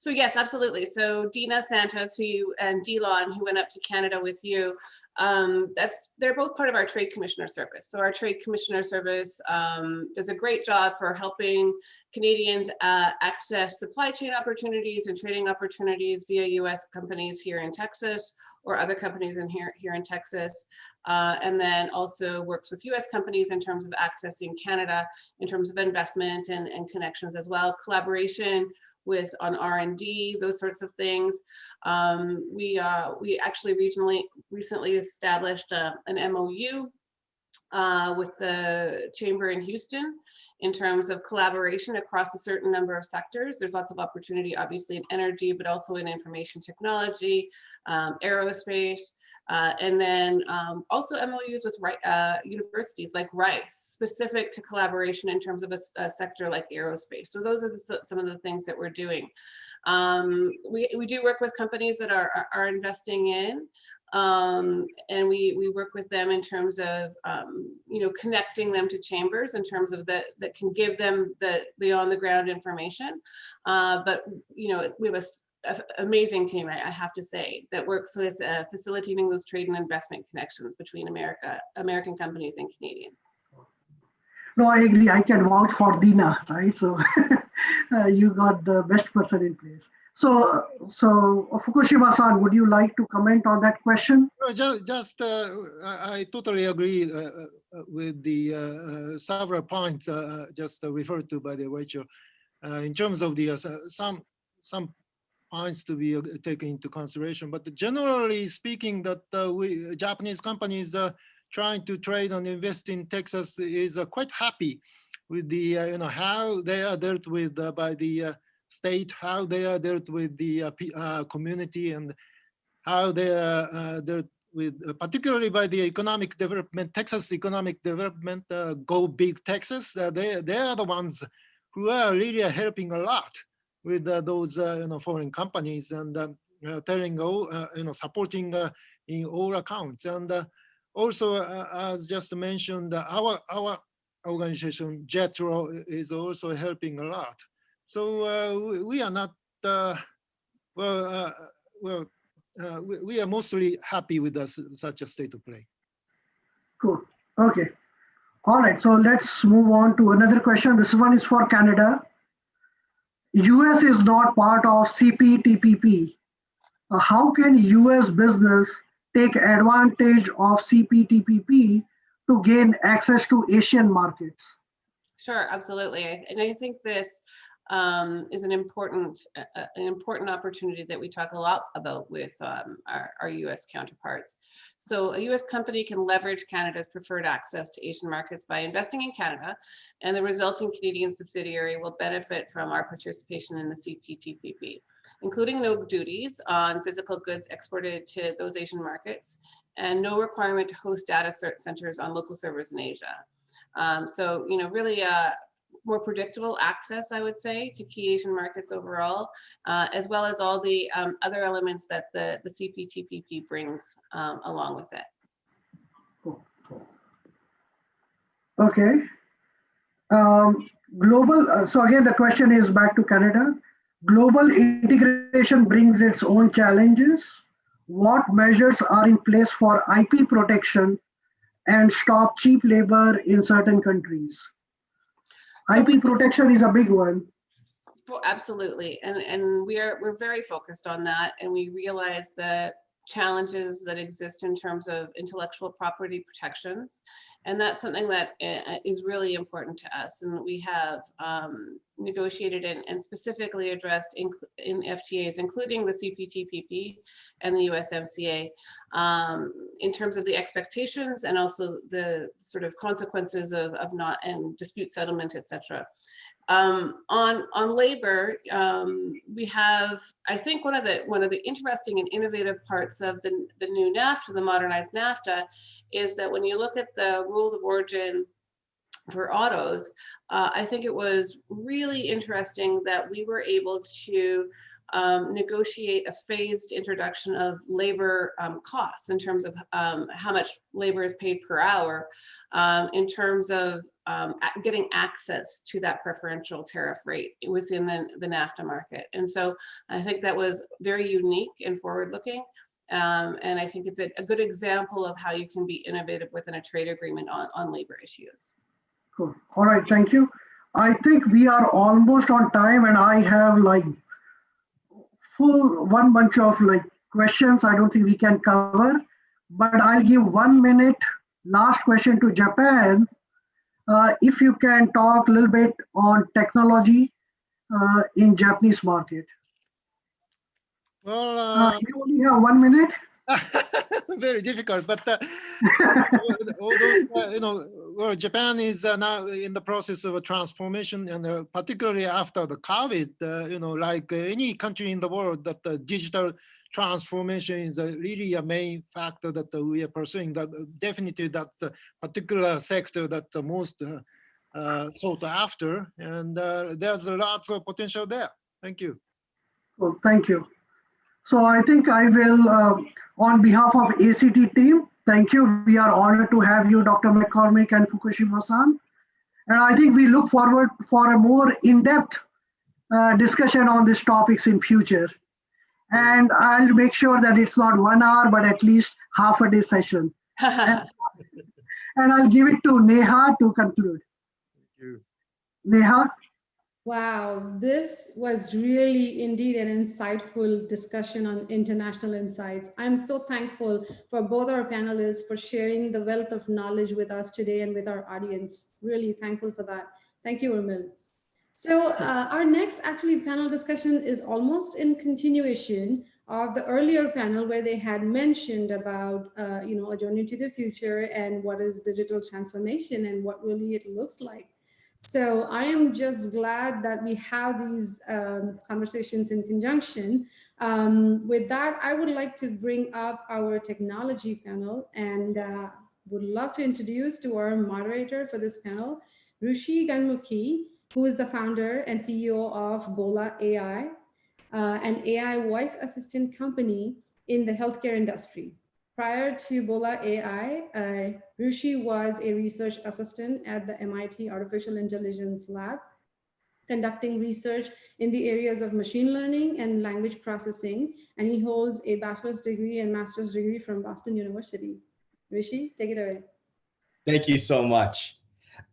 So yes, absolutely. So Dina Santos, and Delon, who went up to Canada with you, they're both part of our Trade Commissioner Service. So our Trade Commissioner Service does a great job for helping Canadians access supply chain opportunities and trading opportunities via U.S. companies here in Texas or other companies here in Texas. And then also works with U.S. companies in terms of accessing Canada, in terms of investment and connections as well, collaboration on R&D, those sorts of things. We actually recently established an MOU with the Chamber in Houston in terms of collaboration across a certain number of sectors. There's lots of opportunity, obviously, in energy, but also in information technology, aerospace, and then also MOUs with universities like Rice, specific to collaboration in terms of a sector like aerospace. So those are some of the things that we're doing. We do work with companies that are investing in, and we work with them in terms of connecting them to chambers in terms of that can give them the on the ground information. But we have an amazing team, I have to say, that works with facilitating those trade and investment connections between American companies and Canadian.
No, I agree. I can vouch for Dina, right? So you got the best person in place. So Fukushima-san, would you like to comment on that question?
I totally agree with the several points just referred to by the Rachel. In terms of the some points to be taken into consideration, but generally speaking, that we Japanese companies trying to trade and invest in Texas is quite happy with the how they are dealt with by the state, how they are dealt with the community, and how they are dealt with particularly by the economic development, Texas economic development. Go Big Texas, they are the ones who are really helping a lot with those foreign companies and telling supporting in all accounts. And also, as just mentioned, our organization JETRO is also helping a lot. So we are not we are mostly happy with such a state of play.
Cool. Okay. All right. So let's move on to another question. This one is for Canada. US is not part of CPTPP. How can US business take advantage of CPTPP to gain access to Asian markets?
Sure, absolutely. And I think this is an important opportunity that we talk a lot about with our US counterparts. So a US company can leverage Canada's preferred access to Asian markets by investing in Canada, and the resulting Canadian subsidiary will benefit from our participation in the CPTPP, including no duties on physical goods exported to those Asian markets and no requirement to host data centers on local servers in Asia. So, really more predictable access, I would say, to key Asian markets overall, as well as all the other elements that the CPTPP brings along with it.
Cool. Okay. Global. So again, the question is back to Canada. Global integration brings its own challenges. What measures are in place for IP protection and stop cheap labor in certain countries? IP protection is a big one.
Absolutely, and we're very focused on that, and we realize the challenges that exist in terms of intellectual property protections, and that's something that is really important to us. And we have negotiated and specifically addressed in FTAs, including the CPTPP and the USMCA, in terms of the expectations and also the sort of consequences of not and dispute settlement, etc. On labor, we have, I think one of the interesting and innovative parts of the new NAFTA, the modernized NAFTA, is that when you look at the rules of origin for autos, I think it was really interesting that we were able to negotiate a phased introduction of labor costs in terms of how much labor is paid per hour, in terms of getting access to that preferential tariff rate within the NAFTA market. And so I think that was very unique and forward-looking. And I think it's a good example of how you can be innovative within a trade agreement on labor issues.
Cool. All right, thank you. I think we are almost on time, and I have like one bunch of questions I don't think we can cover, but I'll give 1 minute last question to Japan. If you can talk a little bit on technology in Japanese market.
Well,
you only have 1 minute.
Very difficult, but although Japan is now in the process of a transformation, and particularly after the COVID, like any country in the world, that the digital transformation is really a main factor that we are pursuing. That definitely that's a particular sector that the most sought after, and there's lots of potential there. Thank you.
Well, thank you. So I think I will, on behalf of ACT team, thank you. We are honored to have you, Dr. McCormick and Fukushima-san. And I think we look forward for a more in-depth discussion on these topics in future. And I'll make sure that it's not 1 hour, but at least half a day session. And I'll give it to Neha to conclude. Neha?
Wow, this was really indeed an insightful discussion on international insights. I'm so thankful for both our panelists for sharing the wealth of knowledge with us today and with our audience. Really thankful for that. Thank you, Urmil. So our next actually panel discussion is almost in continuation of the earlier panel where they had mentioned about a journey to the future and what is digital transformation and what really it looks like. So I am just glad that we have these conversations in conjunction. With that, I would like to bring up our technology panel and would love to introduce to our moderator for this panel, Rushi Ganmukhi, who is the founder and CEO of Bola AI, an AI voice assistant company in the healthcare industry. Prior to Bola AI, Rushi was a research assistant at the MIT Artificial Intelligence Lab, conducting research in the areas of machine learning and language processing, and he holds a bachelor's degree and master's degree from Boston University. Rishi, take it away.
Thank you so much.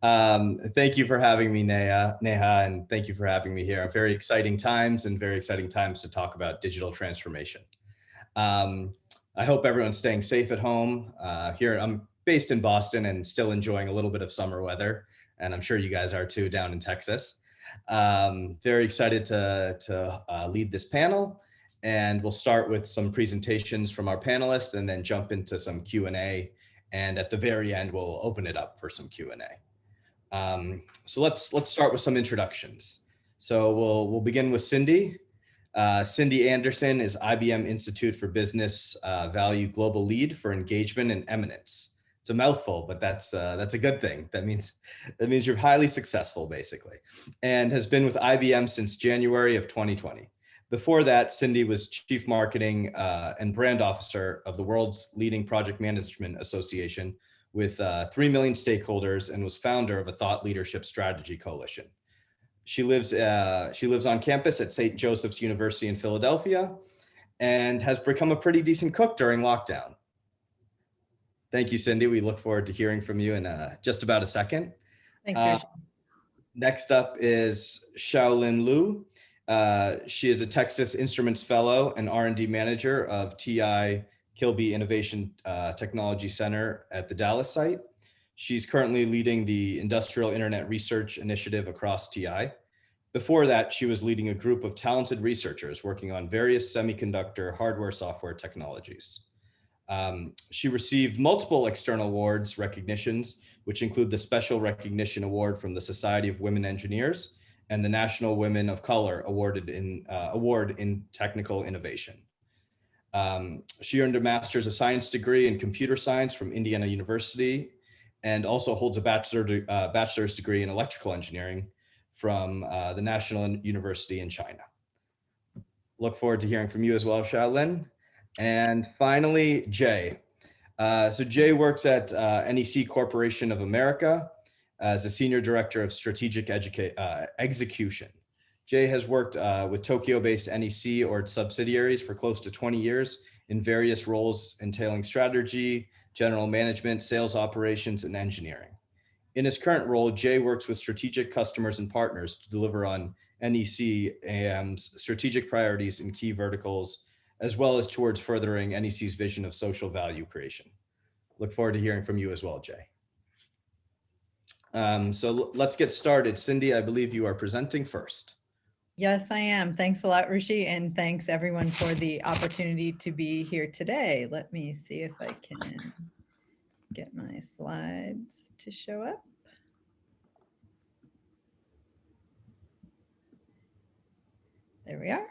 Thank you for having me, Neha, and thank you for having me here. Very exciting times and very exciting times to talk about digital transformation. I hope everyone's staying safe at home. Here, I'm based in Boston and still enjoying a little bit of summer weather, and I'm sure you guys are too down in Texas. Very excited to lead this panel, and we'll start with some presentations from our panelists and then jump into some Q&A, and at the very end, we'll open it up for some Q&A. So let's start with some introductions. So we'll begin with Cindy. Cindy Anderson is IBM Institute for Business Value Global Lead for Engagement and Eminence. It's a mouthful, but that's a good thing. That means you're highly successful, basically, and has been with IBM since January of 2020. Before that, Cindy was Chief Marketing and Brand Officer of the world's leading project management association with 3 million stakeholders, and was founder of a thought leadership strategy coalition. She lives on campus at St. Joseph's University in Philadelphia and has become a pretty decent cook during lockdown. Thank you, Cindy. We look forward to hearing from you in just about a second.
Thanks, Rishi.
Next up is Xiaolin Liu. She is a Texas Instruments Fellow and R&D Manager of TI Kilby Innovation Technology Center at the Dallas site. She's currently leading the Industrial Internet Research Initiative across TI. Before that, she was leading a group of talented researchers working on various semiconductor hardware software technologies. She received multiple external awards recognitions, which include the Special Recognition Award from the Society of Women Engineers and the National Women of Color Award in Technical Innovation. She earned a Master's of Science degree in Computer Science from Indiana University, and also holds a bachelor's degree in Electrical Engineering from the National University in China. Look forward to hearing from you as well, Xiaolin. And finally, Jay. So Jay works at NEC Corporation of America as a Senior Director of Strategic Execution. Jay has worked with Tokyo-based NEC or its subsidiaries for close to 20 years in various roles entailing strategy, general management, sales operations, and engineering. In his current role, Jay works with strategic customers and partners to deliver on NEC AM's strategic priorities in key verticals, as well as towards furthering NEC's vision of social value creation. Look forward to hearing from you as well, Jay. So let's get started. Cindy, I believe you are presenting first.
Yes, I am. Thanks a lot, Rishi, and thanks everyone for the opportunity to be here today. Let me see if I can get my slides to show up. There we are.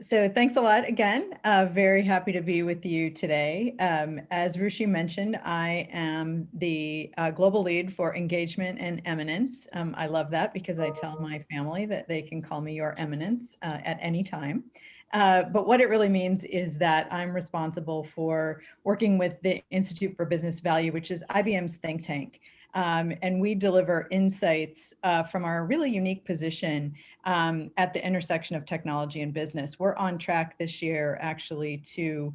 So thanks a lot again. Very happy to be with you today. As Rushi mentioned, I am the global lead for engagement and eminence. I love that because I tell my family that they can call me your eminence at any time. But what it really means is that I'm responsible for working with the Institute for Business Value, which is IBM's think tank. And we deliver insights from our really unique position at the intersection of technology and business. We're on track this year actually to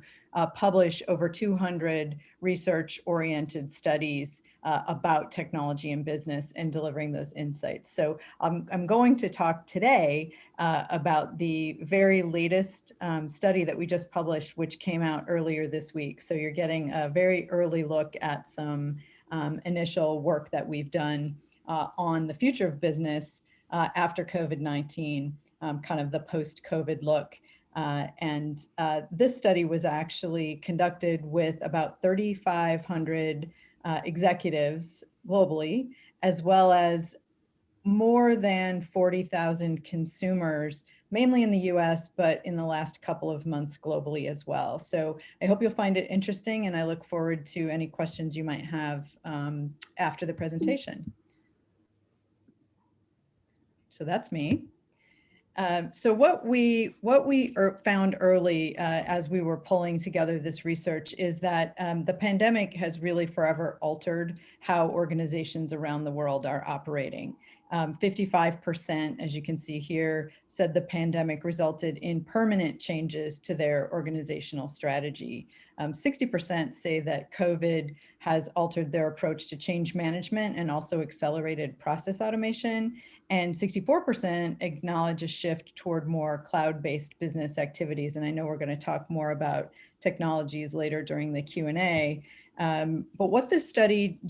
publish over 200 research-oriented studies about technology and business and delivering those insights. So I'm going to talk today about the very latest study that we just published, which came out earlier this week. So you're getting a very early look at some initial work that we've done on the future of business after COVID-19, kind of the post-COVID look. This study was actually conducted with about 3,500 executives globally, as well as more than 40,000 consumers, mainly in the US, but in the last couple of months globally as well. So I hope you'll find it interesting, and I look forward to any questions you might have after the presentation. So that's me. So what we found early as we were pulling together this research is that the pandemic has really forever altered how organizations around the world are operating. 55%, as you can see here, said the pandemic resulted in permanent changes to their organizational strategy. 60% say that COVID has altered their approach to change management and also accelerated process automation. And 64% acknowledge a shift toward more cloud-based business activities. And I know we're going to talk more about technologies later during the Q&A. But what this study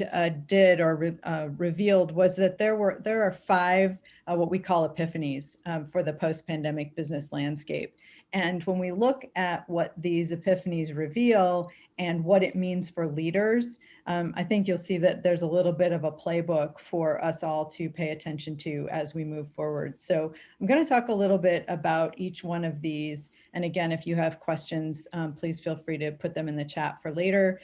did or revealed was that there are 5 what we call epiphanies for the post-pandemic business landscape. And when we look at what these epiphanies reveal and what it means for leaders, I think you'll see that there's a little bit of a playbook for us all to pay attention to as we move forward. So I'm going to talk a little bit about each one of these. And again, if you have questions, please feel free to put them in the chat for later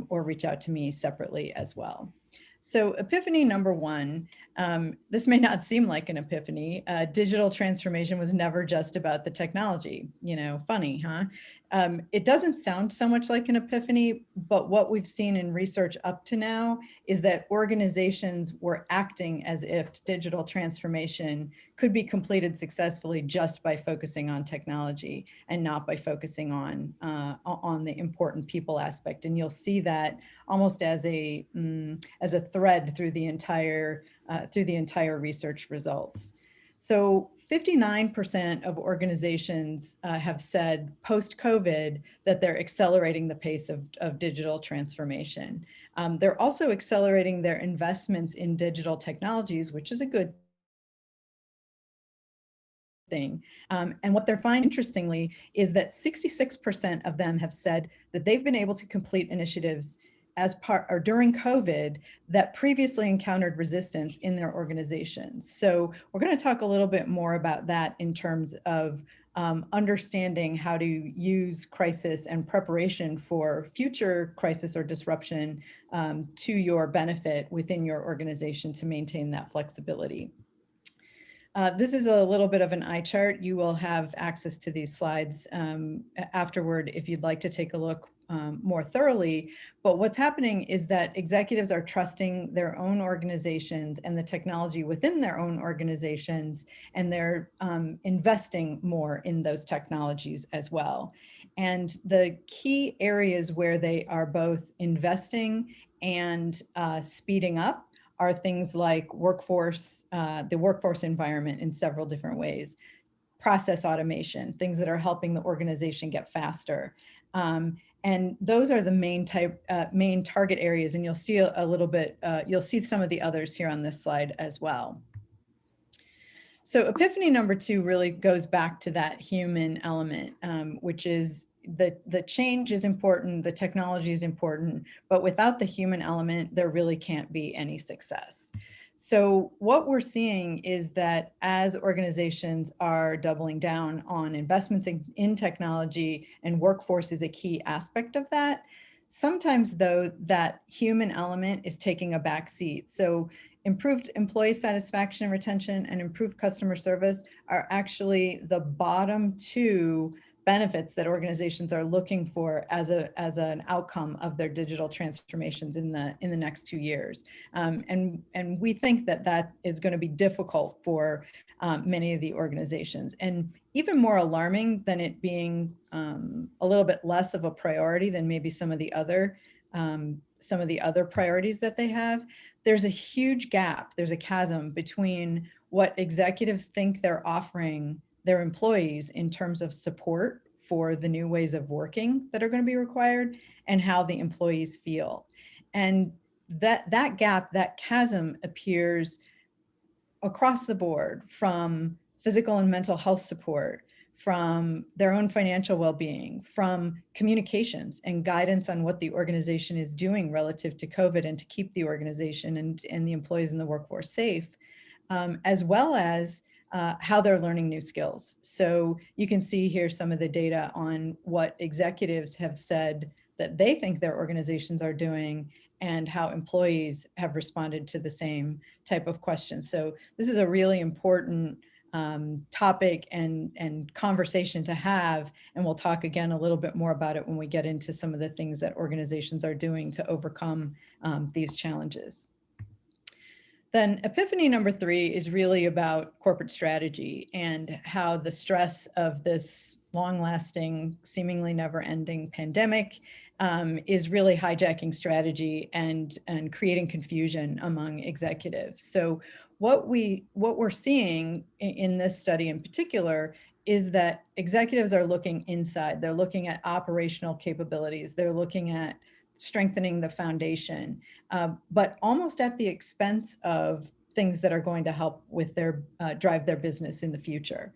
or reach out to me separately as well. So epiphany number 1, this may not seem like an epiphany. Digital transformation was never just about the technology. You know, funny, huh? It doesn't sound so much like an epiphany, but what we've seen in research up to now is that organizations were acting as if digital transformation could be completed successfully just by focusing on technology and not by focusing on the important people aspect. And you'll see that almost as a thread through the entire research results. So 59% of organizations have said post-COVID that they're accelerating the pace of digital transformation. They're also accelerating their investments in digital technologies, which is a good thing. And what they're finding, interestingly, is that 66% of them have said that they've been able to complete initiatives as part or during COVID that previously encountered resistance in their organizations. So we're going to talk a little bit more about that in terms of understanding how to use crisis and preparation for future crisis or disruption to your benefit within your organization to maintain that flexibility. This is a little bit of an eye chart. You will have access to these slides afterward if you'd like to take a look more thoroughly. But what's happening is that executives are trusting their own organizations and the technology within their own organizations, and they're investing more in those technologies as well. And the key areas where they are both investing and speeding up are things like workforce, the workforce environment in several different ways, process automation, things that are helping the organization get faster. And those are the main target areas. And you'll see a little bit, you'll see some of the others here on this slide as well. So epiphany number 2 really goes back to that human element, which is the change is important, the technology is important, but without the human element, there really can't be any success. So what we're seeing is that as organizations are doubling down on investments in technology, and workforce is a key aspect of that, sometimes though that human element is taking a back seat. So improved employee satisfaction and retention and improved customer service are actually the bottom 2 benefits that organizations are looking for as an outcome of their digital transformations in the next 2 years. And we think that that is going to be difficult for many of the organizations. And even more alarming than it being a little bit less of a priority than maybe some of the other priorities that they have. There's a huge gap, there's a chasm between what executives think they're offering their employees in terms of support for the new ways of working that are going to be required and how the employees feel. And that gap, that chasm appears across the board, from physical and mental health support, from their own financial well-being, from communications and guidance on what the organization is doing relative to COVID and to keep the organization and the employees in the workforce safe, as well as how they're learning new skills. So you can see here some of the data on what executives have said that they think their organizations are doing and how employees have responded to the same type of questions. So this is a really important topic and conversation to have, and we'll talk again a little bit more about it when we get into some of the things that organizations are doing to overcome these challenges. Then epiphany number 3 is really about corporate strategy and how the stress of this long-lasting, seemingly never-ending pandemic is really hijacking strategy and creating confusion among executives. So what we're seeing in this study in particular is that executives are looking inside. They're looking at operational capabilities. They're looking at strengthening the foundation, but almost at the expense of things that are going to help with their drive their business in the future.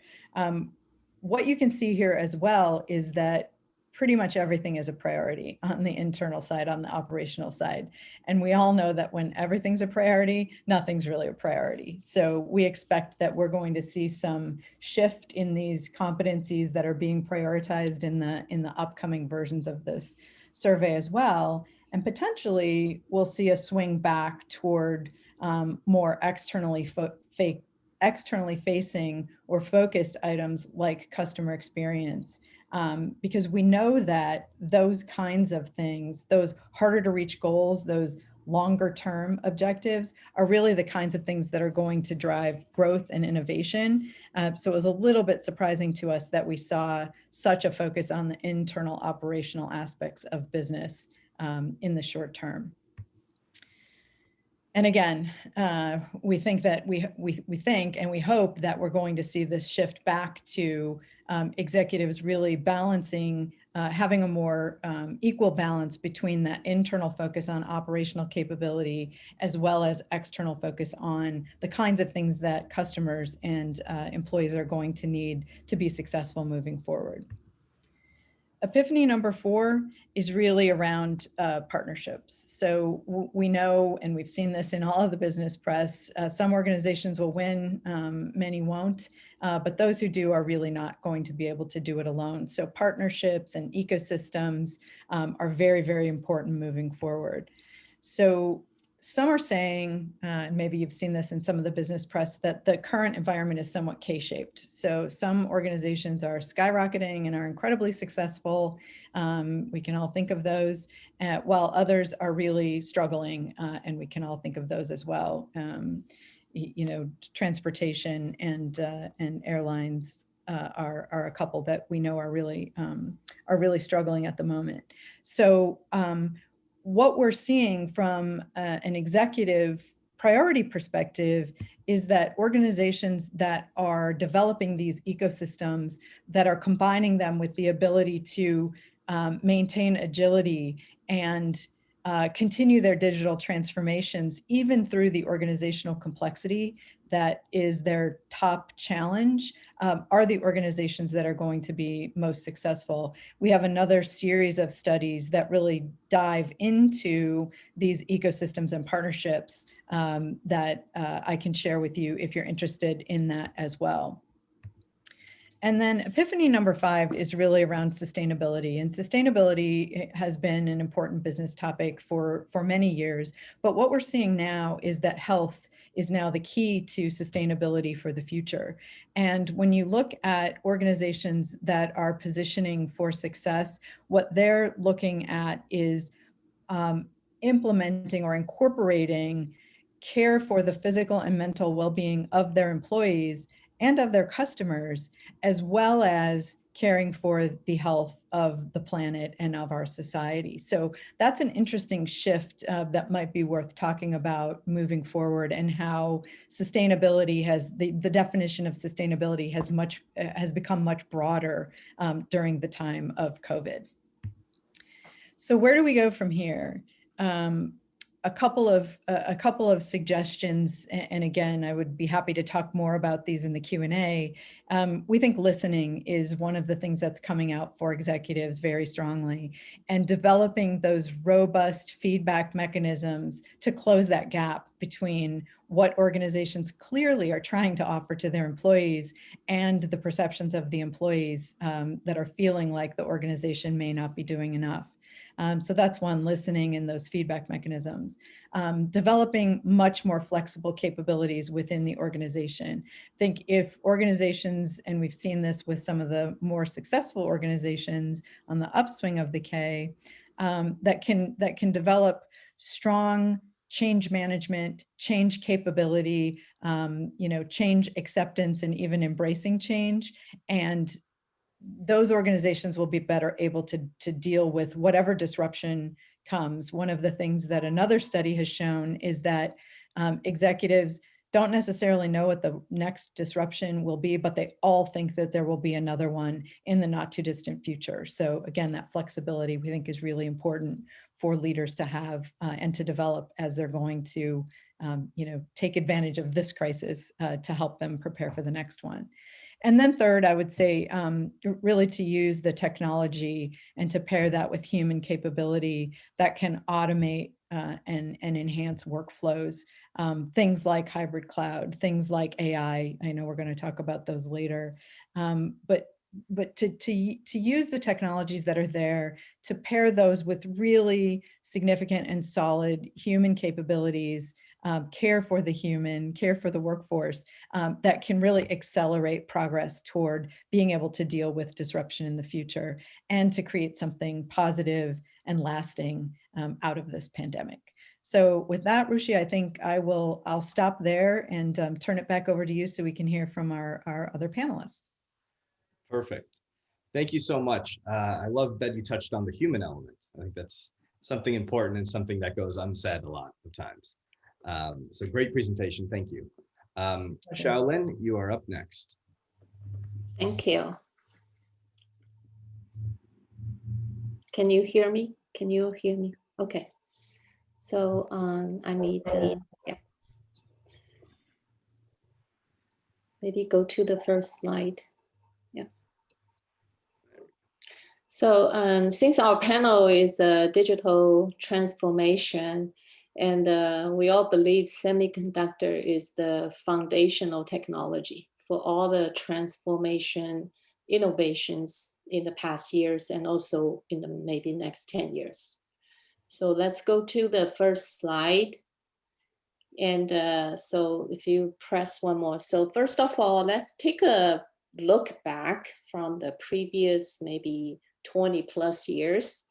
What you can see here as well is that pretty much everything is a priority on the internal side, on the operational side. And we all know that when everything's a priority, nothing's really a priority. So we expect that we're going to see some shift in these competencies that are being prioritized in the upcoming versions of this survey as well. And potentially we'll see a swing back toward more externally facing or focused items like customer experience. Because we know that those kinds of things, those harder to reach goals, those longer term objectives are really the kinds of things that are going to drive growth and innovation. So it was a little bit surprising to us that we saw such a focus on the internal operational aspects of business in the short term. And again, we think that we think and we hope that we're going to see this shift back to executives really balancing, having a more equal balance between that internal focus on operational capability as well as external focus on the kinds of things that customers and employees are going to need to be successful moving forward. Epiphany number 4 is really around partnerships. So we know, and we've seen this in all of the business press, some organizations will win, many won't, but those who do are really not going to be able to do it alone. So partnerships and ecosystems are very, very important moving forward. So some are saying, and maybe you've seen this in some of the business press, that the current environment is somewhat K-shaped. So some organizations are skyrocketing and are incredibly successful. We can all think of those, while others are really struggling, and we can all think of those as well. You know, transportation and airlines are a couple that we know are really struggling at the moment. So what we're seeing from an executive priority perspective is that organizations that are developing these ecosystems, that are combining them with the ability to maintain agility and continue their digital transformations, even through the organizational complexity that is their top challenge, are the organizations that are going to be most successful. We have another series of studies that really dive into these ecosystems and partnerships that I can share with you if you're interested in that as well. And then epiphany number 5 is really around sustainability. And sustainability has been an important business topic for many years. But what we're seeing now is that health is now the key to sustainability for the future. And when you look at organizations that are positioning for success, what they're looking at is implementing or incorporating care for the physical and mental well-being of their employees and of their customers, as well as caring for the health of the planet and of our society. So that's an interesting shift that might be worth talking about moving forward, and how sustainability has, the definition of sustainability has become much broader during the time of COVID. So where do we go from here? A couple of suggestions, and again, I would be happy to talk more about these in the Q&A. We think listening is one of the things that's coming out for executives very strongly, and developing those robust feedback mechanisms to close that gap between what organizations clearly are trying to offer to their employees and the perceptions of the employees that are feeling like the organization may not be doing enough. So that's one, listening and those feedback mechanisms. Developing much more flexible capabilities within the organization. I think if organizations, and we've seen this with some of the more successful organizations on the upswing of the K, that can develop strong change management, change capability, change acceptance, and even embracing change. And those organizations will be better able to deal with whatever disruption comes. One of the things that another study has shown is that executives don't necessarily know what the next disruption will be, but they all think that there will be another one in the not too distant future. So again, that flexibility we think is really important for leaders to have and to develop as they're going to take advantage of this crisis to help them prepare for the next one. And then third, I would say really to use the technology and to pair that with human capability that can automate and enhance workflows. Things like hybrid cloud, things like AI. I know we're going to talk about those later. But to use the technologies that are there, to pair those with really significant and solid human capabilities, care for the human, care for the workforce, that can really accelerate progress toward being able to deal with disruption in the future and to create something positive and lasting out of this pandemic. So with that, Ruchi, I think I'll stop there and turn it back over to you so we can hear from our other panelists.
Perfect. Thank you so much. I love that you touched on the human element. I think that's something important and something that goes unsaid a lot of times. So great presentation. Thank you. Xiaolin, you are up next.
Thank you. Can you hear me? Can you hear me? Okay. So I need, yeah. Maybe go to the first slide. Yeah. So since our panel is digital transformation, and we all believe semiconductor is the foundational technology for all the transformation innovations in the past years and also in the maybe next 10 years. So let's go to the first slide. And so if you press one more. So first of all, let's take a look back from the previous maybe 20 plus years.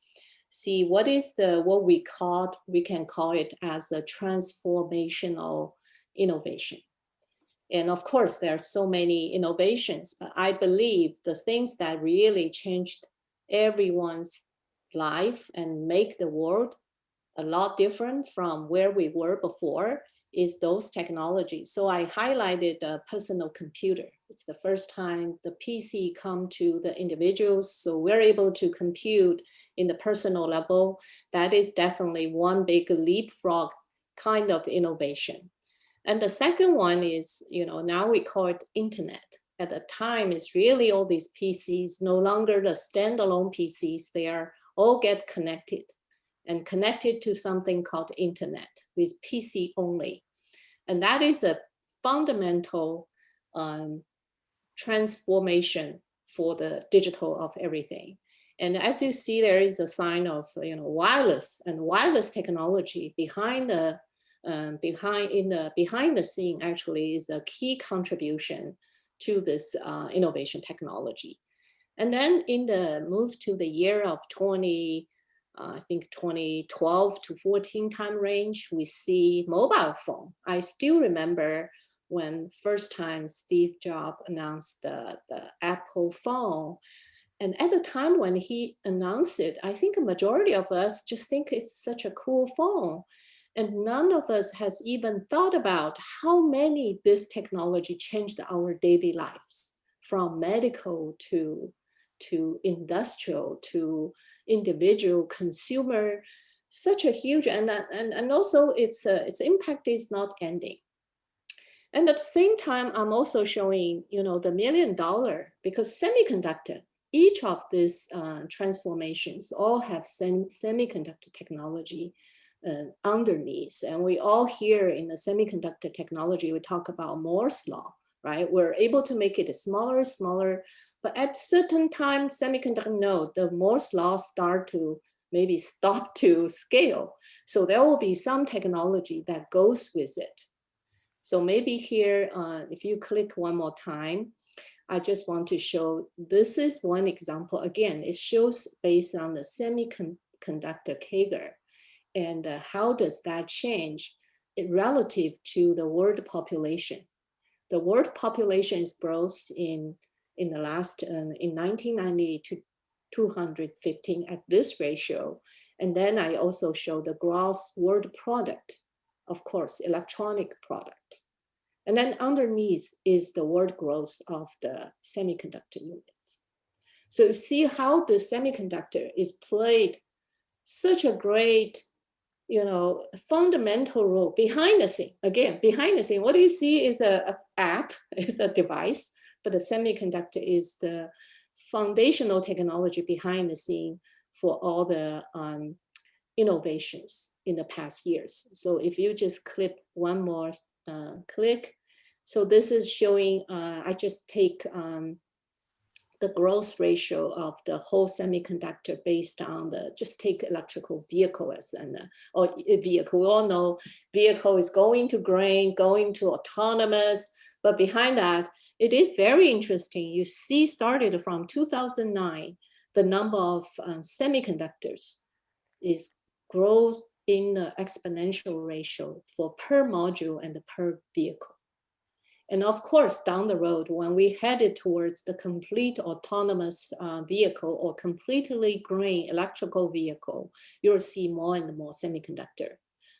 See what is what we can call it as a transformational innovation. And of course, there are so many innovations, but I believe the things that really changed everyone's life and make the world a lot different from where we were before is those technologies. So I highlighted a personal computer. It's the first time the PC come to the individuals. So we're able to compute in the personal level. That is definitely one big leapfrog kind of innovation. And the second one is, now we call it internet. At the time, it's really all these PCs, no longer the standalone PCs. They are all get connected and connected to something called internet with PC only. And that is a fundamental transformation for the digital of everything. And as you see, there is a sign of wireless and wireless technology behind the scene actually is a key contribution to this innovation technology. And then in the move to the year of 2012 to 14 time range, we see mobile phone. I still remember when first time Steve Jobs announced the Apple phone. And at the time when he announced it, I think a majority of us just think it's such a cool phone. And none of us has even thought about how many this technology changed our daily lives, from medical to industrial to individual consumer. Such a huge, and also its impact is not ending. And at the same time, I'm also showing, the $1 million, because semiconductor, each of these transformations all have semiconductor technology underneath. And we all here in the semiconductor technology, we talk about Moore's law, right? We're able to make it smaller, but at certain time, semiconductor node, the Moore's law start to maybe stop to scale. So there will be some technology that goes with it. So maybe here, if you click one more time, I just want to show, this is one example. Again, it shows based on the semiconductor CAGR. And how does that change relative to the world population? The world population is growth in the last, in 1990 to 215 at this ratio. And then I also show the gross world product, of course, electronic product. And then underneath is the world growth of the semiconductor units. So you see how the semiconductor is played such a great, fundamental role behind the scene. Again, behind the scene, what you see is a app, is a device, but the semiconductor is the foundational technology behind the scene for all the innovations in the past years. So if you just click one more click, so this is showing, I just take the growth ratio of the whole semiconductor based on just take electrical vehicle as or a vehicle. We all know vehicle is going to grain, going to autonomous, but behind that, it is very interesting. You see, started from 2009, the number of semiconductors is growth in the exponential ratio for per module and per vehicle. And of course, down the road, when we headed towards the complete autonomous vehicle or completely green electrical vehicle, you'll see more and more semiconductor.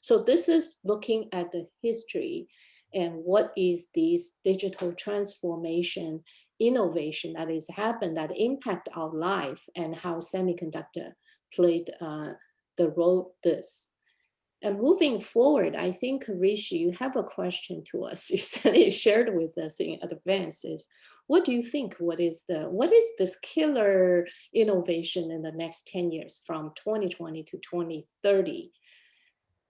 So this is looking at the history and what is this digital transformation, innovation that has happened that impact our life and how semiconductor played the role this. And moving forward, I think, Rishi, you have a question to us. You shared with us in advance is, what do you think? What is this killer innovation in the next 10 years from 2020 to 2030?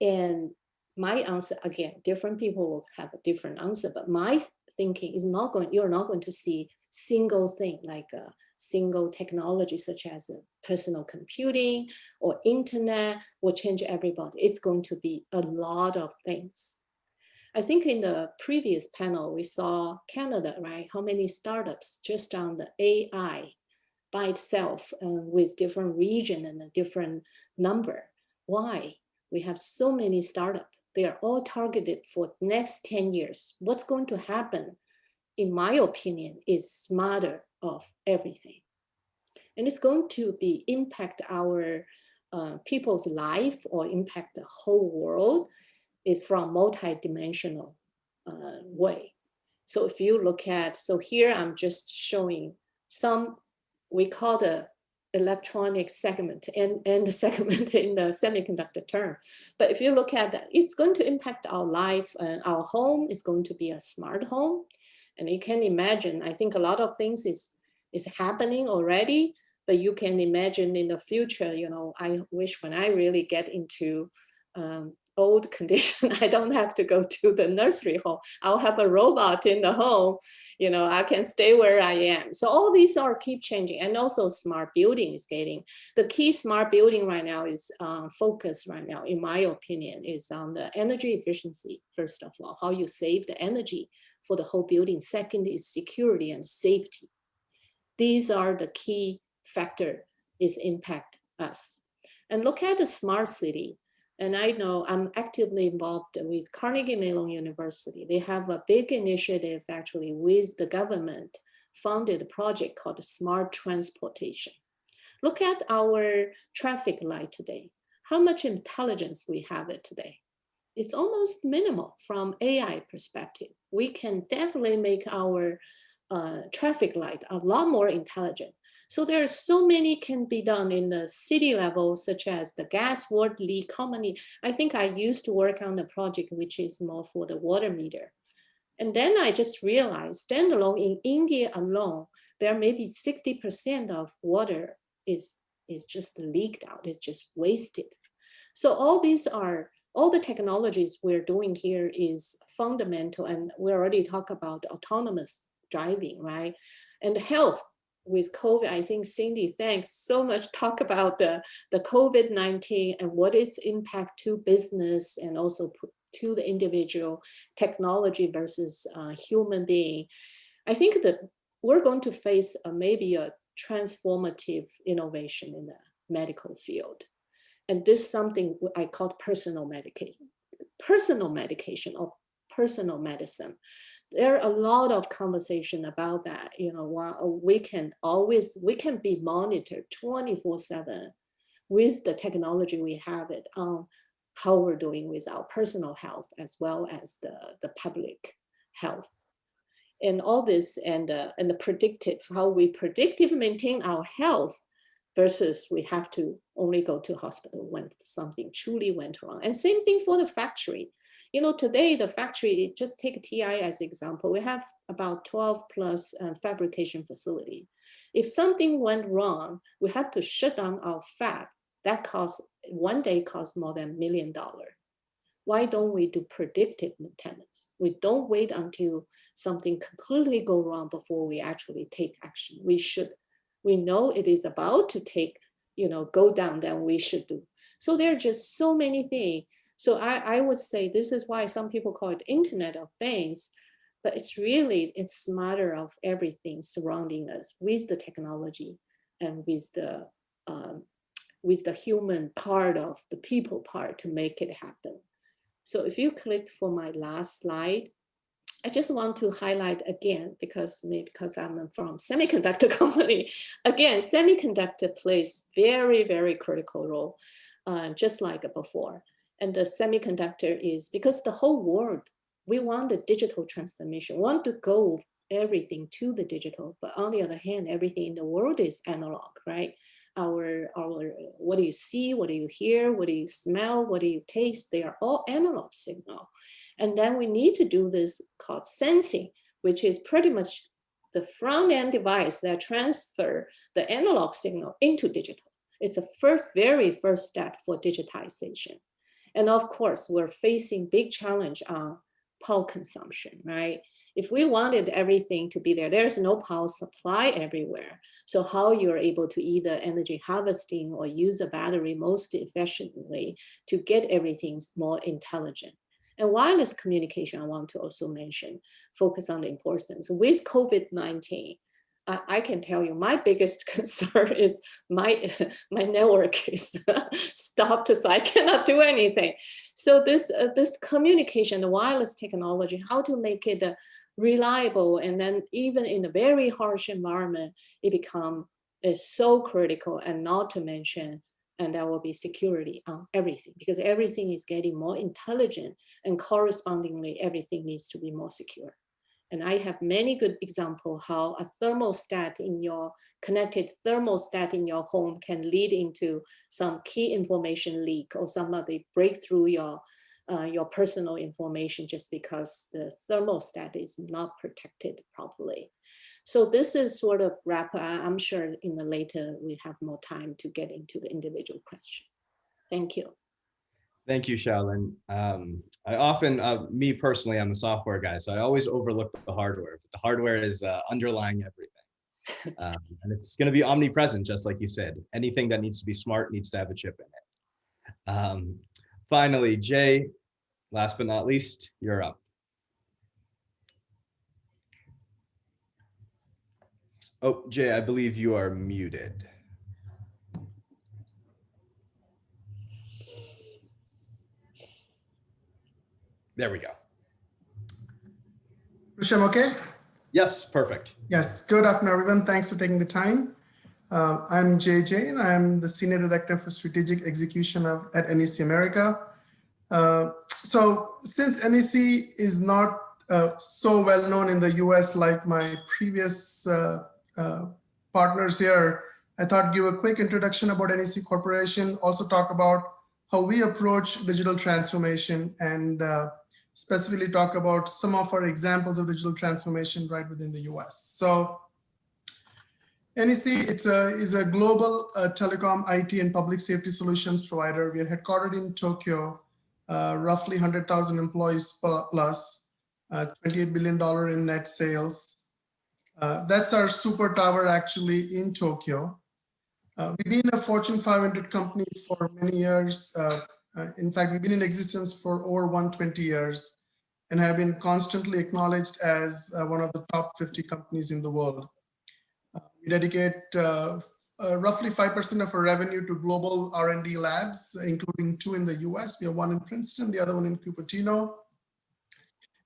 And my answer, again, different people will have a different answer, but my thinking is you're not going to see single thing like a single technology such as personal computing or internet will change everybody. It's going to be a lot of things. I think in the previous panel, we saw Canada, right? How many startups just on the AI by itself with different region and a different number. Why? We have so many startups. They are all targeted for next 10 years. What's going to happen, in my opinion, is smarter of everything. And it's going to impact our people's life or impact the whole world is from multi-dimensional way. So if you look at, so here I'm just showing some, we call the electronic segment and the segment in the semiconductor term. But if you look at that, it's going to impact our life and our home is going to be a smart home. And you can imagine, I think a lot of things is happening already, but you can imagine in the future, I wish when I really get into old condition, I don't have to go to the nursery home. I'll have a robot in the home, I can stay where I am. So all these are keep changing. And also smart building is getting, the key smart building right now is focus right now, in my opinion, is on the energy efficiency, first of all, how you save the energy for the whole building. Second is security and safety. These are the key factor is impact us. And look at the smart city. And I know I'm actively involved with Carnegie Mellon University. They have a big initiative actually with the government funded project called Smart Transportation. Look at our traffic light today. How much intelligence we have it today. It's almost minimal from AI perspective. We can definitely make our traffic light a lot more intelligent. So there are so many can be done in the city level, such as the gas ward leak. How many? I think I used to work on the project, which is more for the water meter. And then I just realized, standalone in India alone, there may be 60% of water is just leaked out, it's just wasted. So all the technologies we're doing here is fundamental, and we already talked about autonomous driving, right? And health with COVID, I think Cindy, thanks so much, talk about the COVID-19 and what its impact to business and also to the individual, technology versus human being. I think that we're going to face maybe a transformative innovation in the medical field. And this is something I call personal medication or personal medicine. There are a lot of conversation about that. You know, we can be monitored 24/7 with the technology we have it on how we're doing with our personal health as well as the public health. And all this and the predictive, how we predictive maintain our health versus we have to only go to hospital when something truly went wrong. And same thing for the factory. You know, today the factory, just take TI as example, we have about 12 plus fabrication facility. If something went wrong, we have to shut down our fab. That one day costs more than $1 million. Why don't we do predictive maintenance? We don't wait until something completely go wrong before we actually take action. We should. We know it is about to take, go down, then we should do. So there are just so many things. So I would say this is why some people call it Internet of Things, but it's a matter of everything surrounding us with the technology and with the human part of the people part to make it happen. So if you click for my last slide, I just want to highlight again, because I'm from semiconductor company. Again, semiconductor plays very, very critical role, just like before. And the semiconductor is because the whole world, we want the digital transformation, want to go everything to the digital, but on the other hand, everything in the world is analog, right? Our what do you see, what do you hear, what do you smell, what do you taste? They are all analog signal. And then we need to do this called sensing, which is pretty much the front end device that transfer the analog signal into digital. It's a very first step for digitization. And of course, we're facing big challenge on power consumption, right? If we wanted everything to be there, there's no power supply everywhere. So how you're able to either energy harvesting or use a battery most efficiently to get everything more intelligent. And wireless communication, I want to also mention, focus on the importance. With COVID-19, I can tell you my biggest concern is my network is stopped, so I cannot do anything. So this communication, the wireless technology, how to make it reliable, and then even in a very harsh environment, it is so critical. And not to mention, and there will be security on everything, because everything is getting more intelligent, and correspondingly, everything needs to be more secure. And I have many good examples how a thermostat connected thermostat in your home can lead into some key information leak, or somebody break through your personal information just because the thermostat is not protected properly. So this is sort of wrap. I'm sure in the later we have more time to get into the individual question. Thank you.
Thank you, Xiaolin. I often, me personally, I'm a software guy, so I always overlook the hardware. But the hardware is underlying everything. And it's going to be omnipresent, just like you said. Anything that needs to be smart needs to have a chip in it. Finally, Jay, last but not least, you're up. Oh, Jay, I believe you are muted. There we go.
Rusham, okay?
Yes, perfect.
Yes, good afternoon, everyone. Thanks for taking the time. I'm Jay Jain. I'm the Senior Director for Strategic Execution at NEC America. So since NEC is not so well known in the US like my previous partners here, I thought I'd give a quick introduction about NEC Corporation, also talk about how we approach digital transformation, and specifically talk about some of our examples of digital transformation right within the US. So NEC is a global telecom, IT, and public safety solutions provider. We are headquartered in Tokyo, roughly 100,000 employees plus, $28 billion in net sales. That's our super tower actually in Tokyo. We've been a Fortune 500 company for many years. In fact, we've been in existence for over 120 years and have been constantly acknowledged as one of the top 50 companies in the world. We dedicate roughly 5% of our revenue to global R&D labs, including 2 in the US. We have 1 in Princeton, the other one in Cupertino.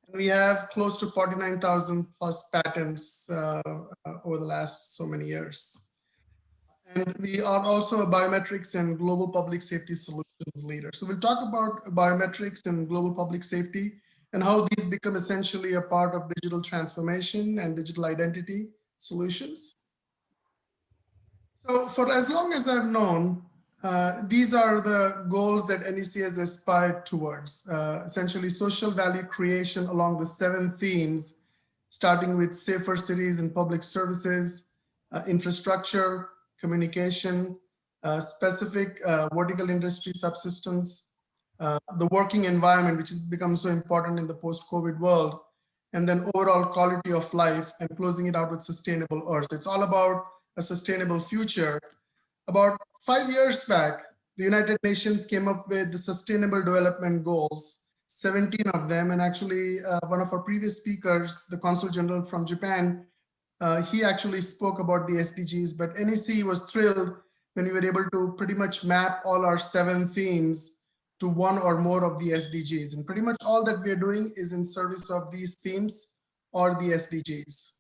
And we have close to 49,000 plus patents over the last so many years. And we are also a biometrics and global public safety solutions leader. So we'll talk about biometrics and global public safety and how these become essentially a part of digital transformation and digital identity solutions. So for as long as I've known, these are the goals that NEC has aspired towards, essentially social value creation along the 7 themes, starting with safer cities and public services, infrastructure, communication, specific vertical industry subsystems, the working environment, which has become so important in the post-COVID world, and then overall quality of life, and closing it out with sustainable Earth. It's all about a sustainable future. About 5 years back, the United Nations came up with the Sustainable Development Goals, 17 of them, and actually one of our previous speakers, the Consul General from Japan, he actually spoke about the SDGs, but NEC was thrilled when we were able to pretty much map all our 7 themes to 1 or more of the SDGs. And pretty much all that we're doing is in service of these themes or the SDGs.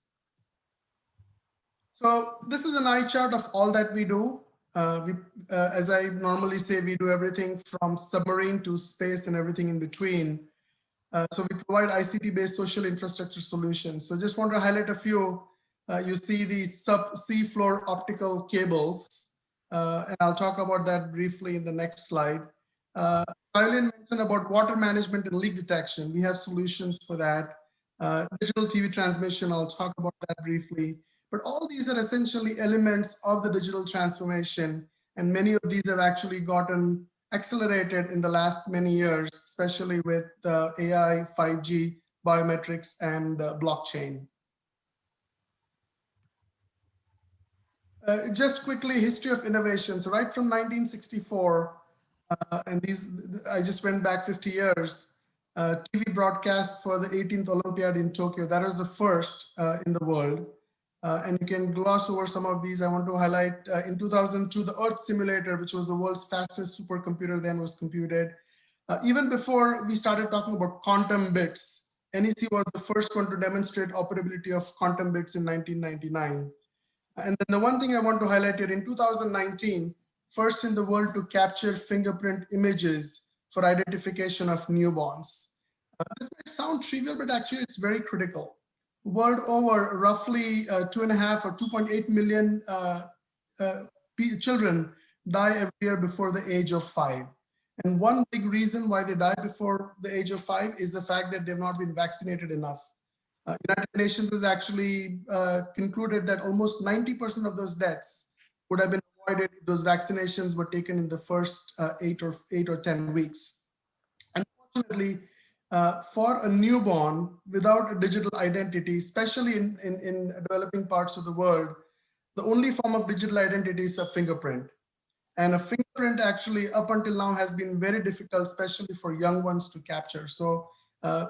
So this is an eye chart of all that we do. As I normally say, we do everything from submarine to space and everything in between. So we provide ICT-based social infrastructure solutions. So just want to highlight a few. You see these seafloor optical cables, and I'll talk about that briefly in the next slide. Shailin mentioned about water management and leak detection. We have solutions for that. Digital TV transmission, I'll talk about that briefly. But all these are essentially elements of the digital transformation, and many of these have actually gotten accelerated in the last many years, especially with AI, 5G, biometrics, and blockchain. Just quickly, history of innovation. So right from 1964, and I just went back 50 years, TV broadcast for the 18th Olympiad in Tokyo. That was the first in the world. And you can gloss over some of these. I want to highlight in 2002, the Earth simulator, which was the world's fastest supercomputer then, was computed. Even before we started talking about quantum bits, NEC was the first one to demonstrate operability of quantum bits in 1999. And then the one thing I want to highlight here, in 2019, first in the world to capture fingerprint images for identification of newborns. This might sound trivial, but actually it's very critical. World over, roughly 2.5 or 2.8 million children die every year before the age of 5. And one big reason why they die before the age of 5 is the fact that they've not been vaccinated enough. United Nations has actually concluded that almost 90% of those deaths would have been avoided if those vaccinations were taken in the first 8 or 10 weeks. Unfortunately, for a newborn without a digital identity, especially in developing parts of the world, the only form of digital identity is a fingerprint. And a fingerprint actually up until now has been very difficult, especially for young ones to capture. So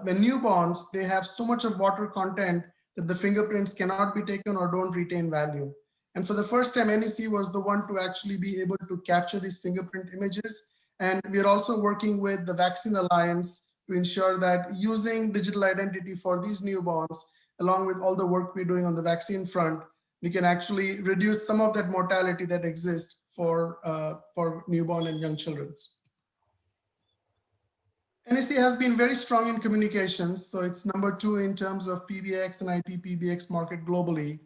when newborns, they have so much of water content that the fingerprints cannot be taken or don't retain value. And for the first time, NEC was the one to actually be able to capture these fingerprint images. And we are also working with the Vaccine Alliance to ensure that using digital identity for these newborns, along with all the work we're doing on the vaccine front, we can actually reduce some of that mortality that exists for newborn and young children. NEC has been very strong in communications, so it's #2 in terms of PBX and IP-PBX market globally.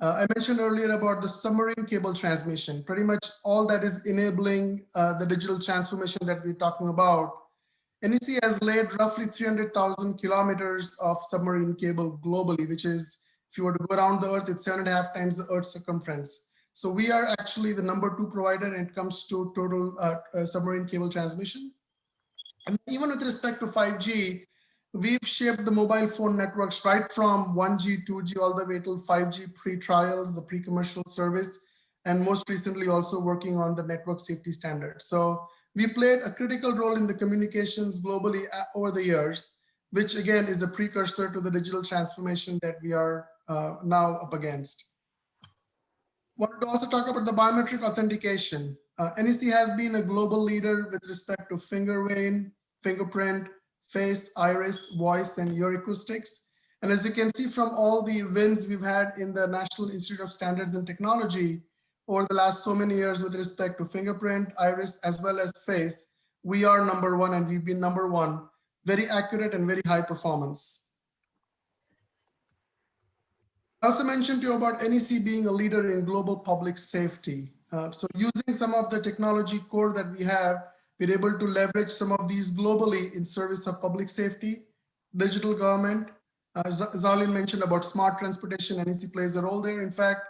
I mentioned earlier about the submarine cable transmission, pretty much all that is enabling the digital transformation that we're talking about. NEC has laid roughly 300,000 kilometers of submarine cable globally, which is, if you were to go around the Earth, it's 7.5 times the Earth's circumference. So we are actually the #2 provider when it comes to total submarine cable transmission. And even with respect to 5G, we've shaped the mobile phone networks right from 1G, 2G, all the way till 5G pre-trials, the pre-commercial service, and most recently also working on the network safety standards. So we played a critical role in the communications globally over the years, which again is a precursor to the digital transformation that we are now up against. Wanted to also talk about the biometric authentication. NEC has been a global leader with respect to finger vein, fingerprint, face, iris, voice, and ear acoustics. And as you can see from all the wins we've had in the National Institute of Standards and Technology over the last so many years with respect to fingerprint, iris, as well as face, we are #1 and we've been #1, very accurate and very high performance. I also mentioned to you about NEC being a leader in global public safety. So using some of the technology core that we have, we're able to leverage some of these globally in service of public safety, digital government. Zalin mentioned about smart transportation, NEC plays a role there. In fact,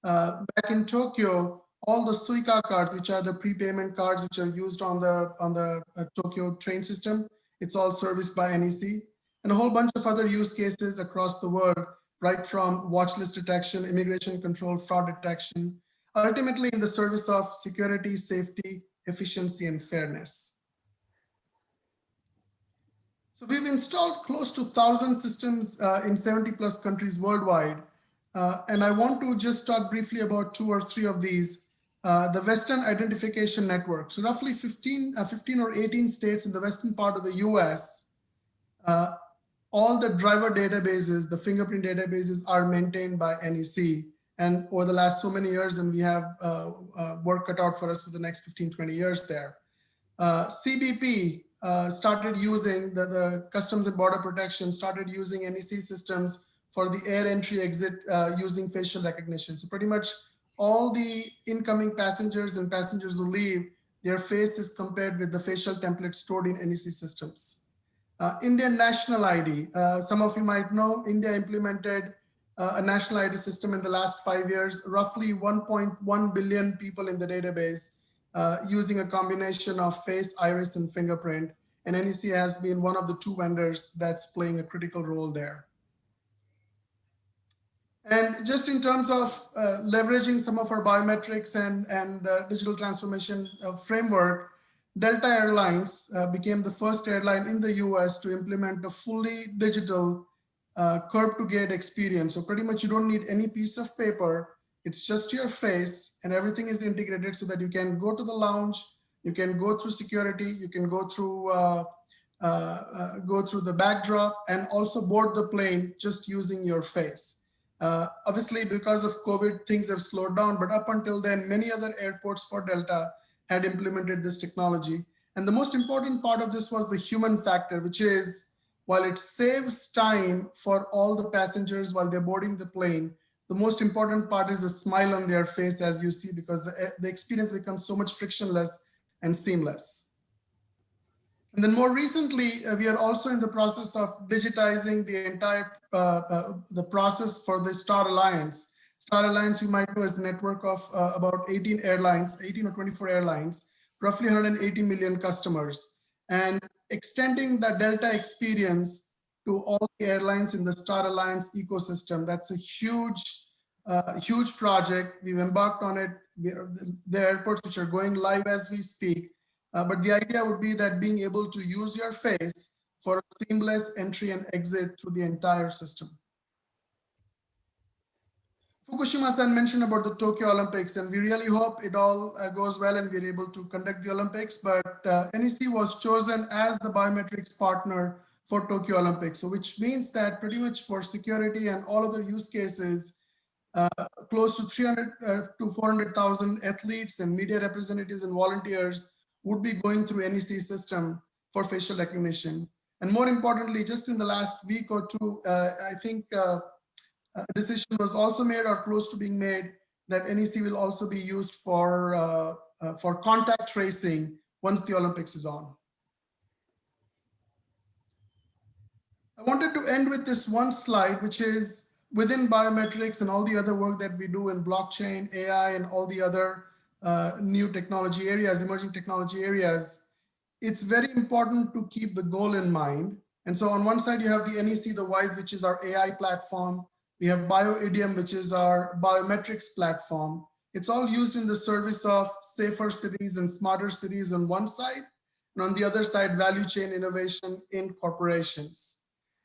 back in Tokyo, all the Suica cards, which are the prepayment cards which are used on the Tokyo train system, it's all serviced by NEC. And a whole bunch of other use cases across the world, right from watch list detection, immigration control, fraud detection, ultimately in the service of security, safety, efficiency, and fairness. So we've installed close to 1,000 systems in 70+ countries worldwide. And I want to just talk briefly about 2 or 3 of these. The Western Identification Network. So roughly 15 or 18 states in the western part of the US, all the driver databases, the fingerprint databases are maintained by NEC. And over the last so many years, and we have work cut out for us for the next 15, 20 years there. CBP started using the Customs and Border Protection, started using NEC systems for the air entry exit using facial recognition. So pretty much all the incoming passengers and passengers who leave, their face is compared with the facial template stored in NEC systems. Indian National ID. Some of you might know, India implemented a national ID system in the last 5 years, roughly 1.1 billion people in the database using a combination of face, iris, and fingerprint. And NEC has been one of the 2 vendors that's playing a critical role there. And just in terms of leveraging some of our biometrics and digital transformation framework, Delta Airlines became the first airline in the US to implement a fully digital curb to gate experience. So pretty much you don't need any piece of paper. It's just your face and everything is integrated so that you can go to the lounge, you can go through security, you can go through the backdrop and also board the plane just using your face. Obviously, because of COVID, things have slowed down, but up until then, many other airports for Delta had implemented this technology. And the most important part of this was the human factor, which is, while it saves time for all the passengers while they're boarding the plane, the most important part is the smile on their face, as you see, because the experience becomes so much frictionless and seamless. And then more recently, we are also in the process of digitizing the entire the process for the Star Alliance. Star Alliance, you might know, is a network of about 18 airlines, 18 or 24 airlines, roughly 180 million customers. And extending the Delta experience to all the airlines in the Star Alliance ecosystem, that's a huge project. We've embarked on it. The airports which are going live as we speak. But the idea would be that being able to use your face for a seamless entry and exit through the entire system. Fukushima-san mentioned about the Tokyo Olympics, and we really hope it all goes well and we're able to conduct the Olympics. But NEC was chosen as the biometrics partner for Tokyo Olympics. So which means that pretty much for security and all other use cases, close to 300 to 400,000 athletes and media representatives and volunteers would be going through NEC system for facial recognition. And more importantly, just in the last week or two, I think a decision was also made or close to being made that NEC will also be used for contact tracing once the Olympics is on. I wanted to end with this one slide, which is within biometrics and all the other work that we do in blockchain, AI, and all the other new technology areas, emerging technology areas, it's very important to keep the goal in mind. And so on one side, you have the NEC, the WISE, which is our AI platform. We have BioIdiom, which is our biometrics platform. It's all used in the service of safer cities and smarter cities on one side, and on the other side, value chain innovation in corporations.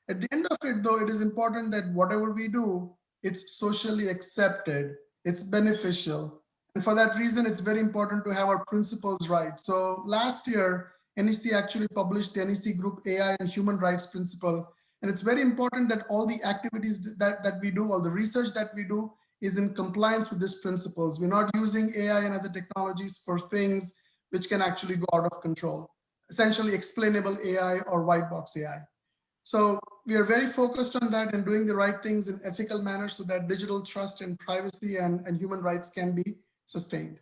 At the end of it, though, it is important that whatever we do, it's socially accepted, it's beneficial. And for that reason, it's very important to have our principles right. So last year, NEC actually published the NEC Group AI and Human Rights Principle. And it's very important that all the activities that we do, all the research that we do is in compliance with these principles. We're not using AI and other technologies for things which can actually go out of control, essentially explainable AI or white box AI. So we are very focused on that and doing the right things in ethical manner so that digital trust and privacy and human rights can be sustained.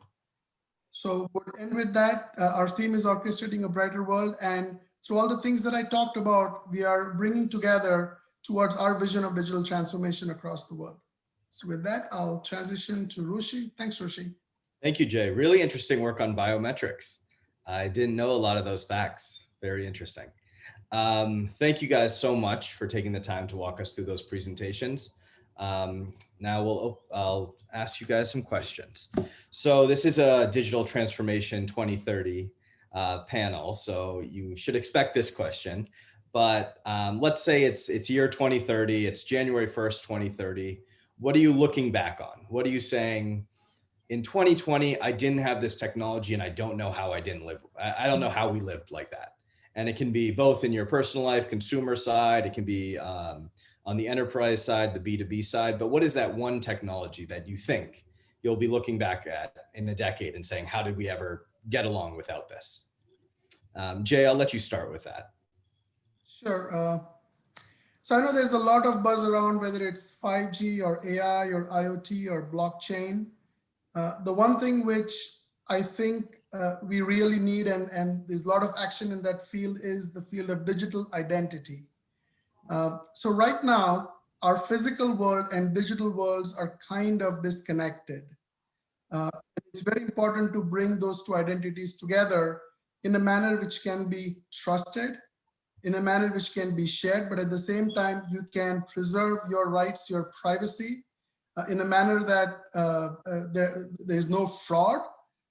So we'll end with that. Our theme is orchestrating a brighter world. And through all the things that I talked about, we are bringing together towards our vision of digital transformation across the world. So with that, I'll transition to Rushi. Thanks, Rushi.
Thank you, Jay. Really interesting work on biometrics. I didn't know a lot of those facts. Very interesting. Thank you guys so much for taking the time to walk us through those presentations. Now I'll ask you guys some questions. So this is a Digital Transformation 2030 panel, so you should expect this question. But let's say it's year 2030, it's January 1st, 2030. What are you looking back on? What are you saying? In 2020, I didn't have this technology and I don't know how I didn't live. I don't know how we lived like that. And it can be both in your personal life, consumer side, it can be on the enterprise side, the B2B side, but what is that one technology that you think you'll be looking back at in a decade and saying, how did we ever get along without this? Jay, I'll let you start with that.
Sure. So I know there's a lot of buzz around whether it's 5G or AI or IoT or blockchain. The one thing which I think we really need, and there's a lot of action in that field, is the field of digital identity. So right now, our physical world and digital worlds are kind of disconnected. It's very important to bring those two identities together in a manner which can be trusted, in a manner which can be shared, but at the same time, you can preserve your rights, your privacy, in a manner that there's no fraud.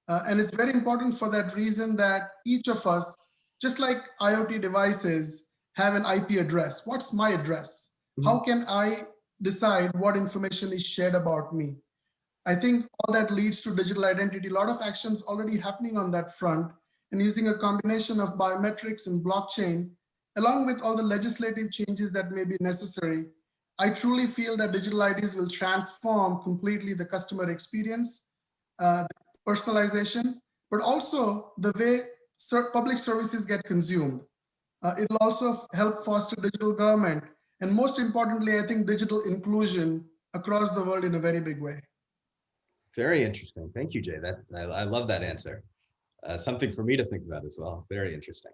And it's very important for that reason that each of us, just like IoT devices, have an IP address. What's my address? Mm-hmm. How can I decide what information is shared about me? I think all that leads to digital identity. A lot of actions already happening on that front, and using a combination of biometrics and blockchain, along with all the legislative changes that may be necessary. I truly feel that digital IDs will transform completely the customer experience, personalization, but also the way public services get consumed. It'll also help foster digital government. And most importantly, I think digital inclusion across the world in a very big way.
Very interesting. Thank you, Jay. I love that answer. Something for me to think about as well. Very interesting.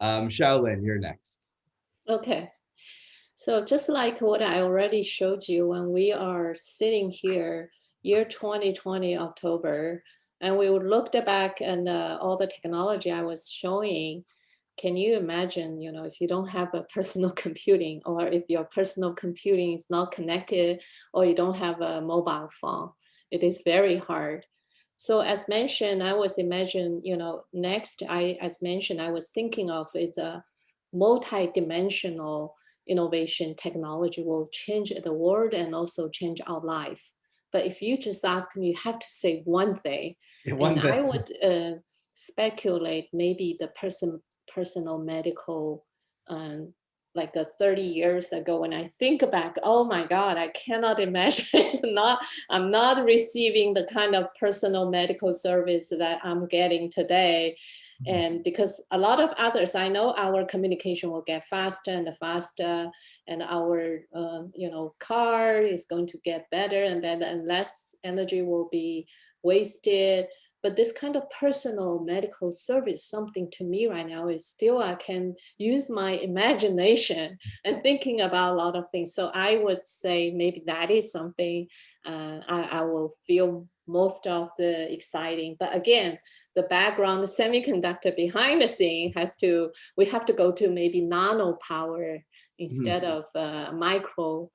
Xiaolin, you're next.
Okay. So just like what I already showed you, when we are sitting here, year 2020, October, and we would look back and all the technology I was showing, can you imagine, if you don't have a personal computing, or if your personal computing is not connected, or you don't have a mobile phone, it is very hard. So as mentioned, I was imagining, next, as mentioned, I was thinking of is a multi-dimensional innovation technology will change the world and also change our life. But if you just ask me, you have to say one thing.
One
and
thing.
I would speculate maybe the personal medical, like 30 years ago, when I think back, oh my God, I cannot imagine. I'm not receiving the kind of personal medical service that I'm getting today. And because a lot of others, I know our communication will get faster and faster, and our car is going to get better and better, and less energy will be wasted. But this kind of personal medical service, something to me right now is still, I can use my imagination and thinking about a lot of things. So I would say maybe that is something I will feel most of the exciting. But again, the background, the semiconductor behind the scene we have to go to maybe nano power instead of micro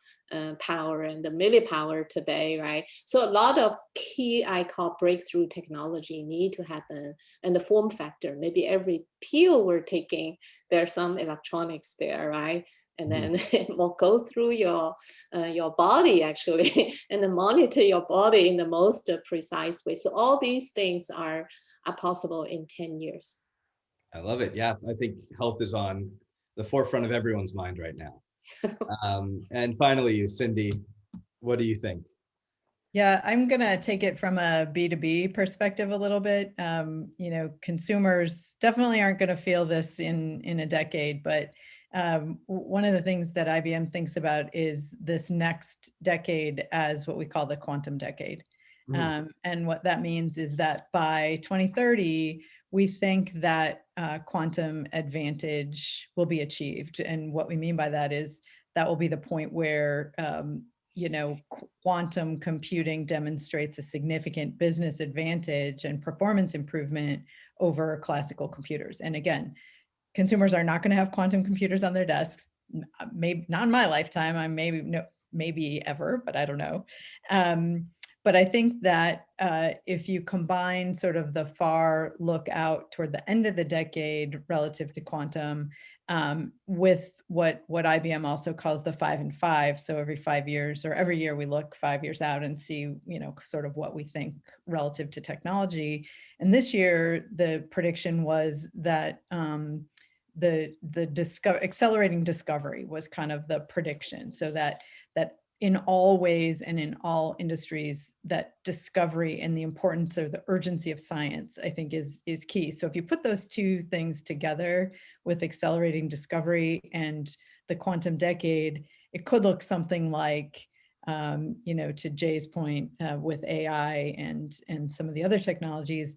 power and the millipower today, right? So a lot of key, I call breakthrough technology need to happen. And the form factor, maybe every pill we're taking, there's some electronics there, right? And then it will go through your body actually, and then monitor your body in the most precise way. So all these things are possible in 10 years.
I love it. Yeah, I think health is on the forefront of everyone's mind right now. And finally, Cindy, what do you think?
Yeah, I'm going to take it from a B2B perspective a little bit. Consumers definitely aren't going to feel this in a decade, but one of the things that IBM thinks about is this next decade as what we call the quantum decade. And what that means is that by 2030, we think that quantum advantage will be achieved. And what we mean by that is that will be the point where quantum computing demonstrates a significant business advantage and performance improvement over classical computers. And again, consumers are not going to have quantum computers on their desks. Maybe not in my lifetime. Maybe ever, but I don't know. But I think that if you combine sort of the far look out toward the end of the decade relative to quantum with what IBM also calls the 5 and 5. So every 5 years or every year we look 5 years out and see, sort of what we think relative to technology. And this year, the prediction was that the accelerating discovery was kind of the prediction. So that in all ways and in all industries, that discovery and the importance or the urgency of science, I think is key. So if you put those two things together with accelerating discovery and the quantum decade, it could look something like, to Jay's point with AI and some of the other technologies,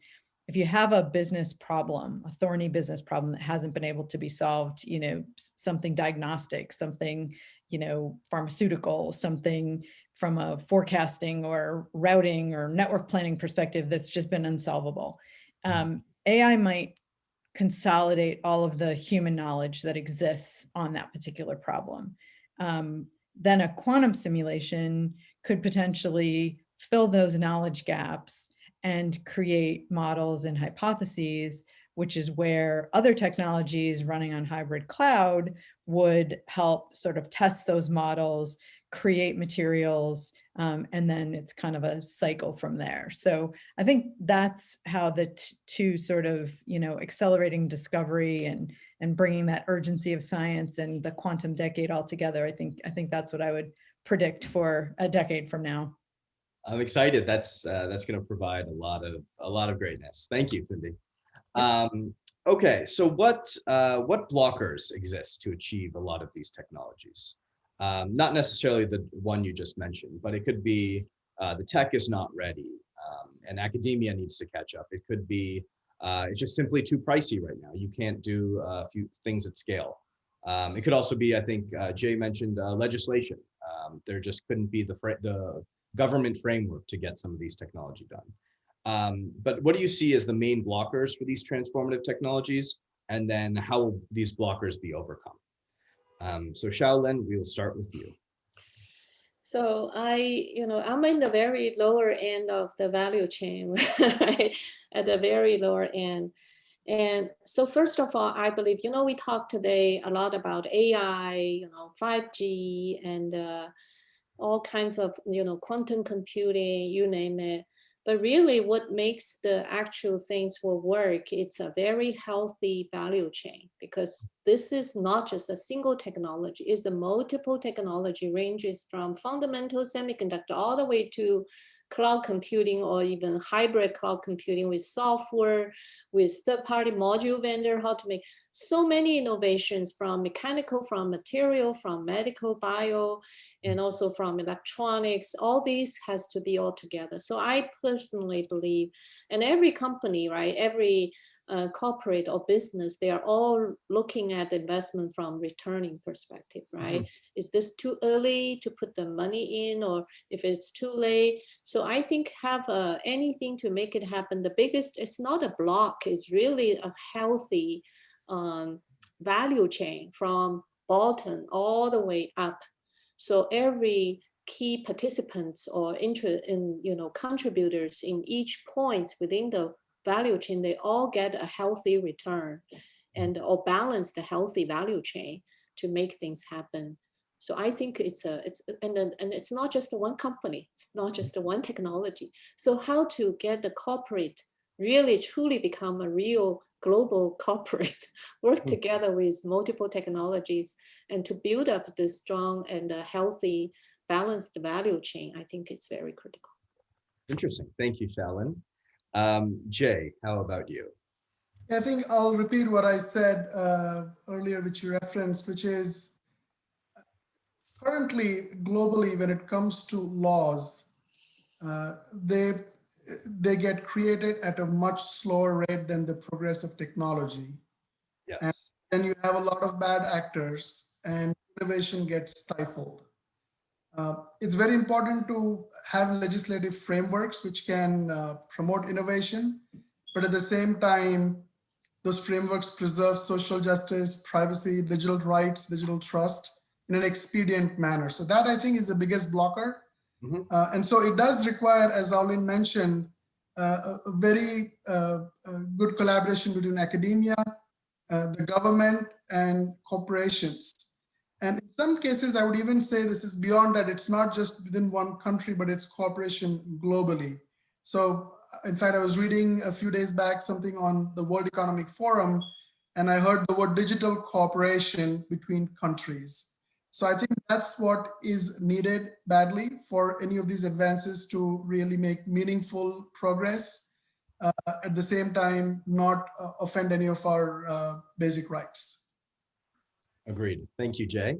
if you have a business problem, a thorny business problem that hasn't been able to be solved, something diagnostic, something, pharmaceutical, something from a forecasting or routing or network planning perspective that's just been unsolvable. AI might consolidate all of the human knowledge that exists on that particular problem. Then a quantum simulation could potentially fill those knowledge gaps and create models and hypotheses, which is where other technologies running on hybrid cloud would help sort of test those models, create materials, and then it's kind of a cycle from there. So I think that's how the two sort of, accelerating discovery and bringing that urgency of science and the quantum decade all together. I think that's what I would predict for a decade from now.
I'm excited. That's going to provide a lot of greatness. Thank you, Cindy. Okay, so what blockers exist to achieve a lot of these technologies? Not necessarily the one you just mentioned, but it could be the tech is not ready and academia needs to catch up. It could be it's just simply too pricey right now. You can't do a few things at scale. It could also be, I think Jay mentioned legislation. There just couldn't be the government framework to get some of these technology done. But what do you see as the main blockers for these transformative technologies? And then how will these blockers be overcome? So Xiaolin, we will start with you.
So I'm in the very lower end of the value chain, right? At the very lower end. And so first of all, I believe, we talked today a lot about AI, 5G and all kinds of, quantum computing, you name it. But really what makes the actual things will work, it's a very healthy value chain, because this is not just a single technology, it's a multiple technology, ranges from fundamental semiconductor all the way to cloud computing, or even hybrid cloud computing with software, with third-party module vendor, how to make so many innovations from mechanical, from material, from medical, bio, and also from electronics. All these has to be all together. So I personally believe, and every company, right, every corporate or business, they are all looking at investment from returning perspective, right? Is this too early to put the money in, or if it's too late? So I think have anything to make it happen. The biggest, it's not a block, it's really a healthy value chain from bottom all the way up. So every key participants or contributors in each point within the value chain, they all get a healthy return and or balance the healthy value chain to make things happen. So I think and it's not just the one company, it's not just the one technology. So how to get the corporate really truly become a real global corporate, work together with multiple technologies and to build up this strong and healthy, balanced value chain, I think it's very critical.
Interesting. Thank you, Xiaolin. Jay, how about you?
I think I'll repeat what I said earlier, which you referenced, which is currently globally, when it comes to laws, they get created at a much slower rate than the progress of technology.
Yes.
And then you have a lot of bad actors and innovation gets stifled. It's very important to have legislative frameworks which can promote innovation, but at the same time, those frameworks preserve social justice, privacy, digital rights, digital trust in an expedient manner. So that I think is the biggest blocker. And so it does require, as Xiaolin mentioned, a very good collaboration between academia, the government, and corporations. And in some cases, I would even say this is beyond that. It's not just within one country, but it's cooperation globally. So in fact, I was reading a few days back something on the World Economic Forum, and I heard the word digital cooperation between countries. So I think that's what is needed badly for any of these advances to really make meaningful progress, at the same time, not offend any of our basic rights.
Agreed. Thank you, Jay.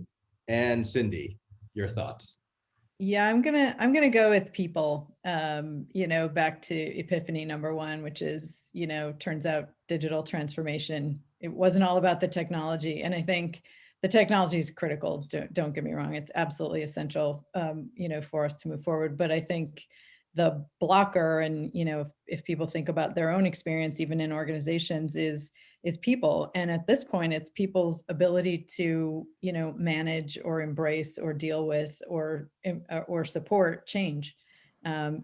And Cindy, your thoughts?
Yeah, I'm gonna go with people. Back to epiphany number one, which is, turns out digital transformation, it wasn't all about the technology. And I think the technology is critical. Don't get me wrong; it's absolutely essential, for us to move forward. But I think the blocker, and if people think about their own experience, even in organizations, is people. And at this point, it's people's ability to, manage or embrace or deal with or support change.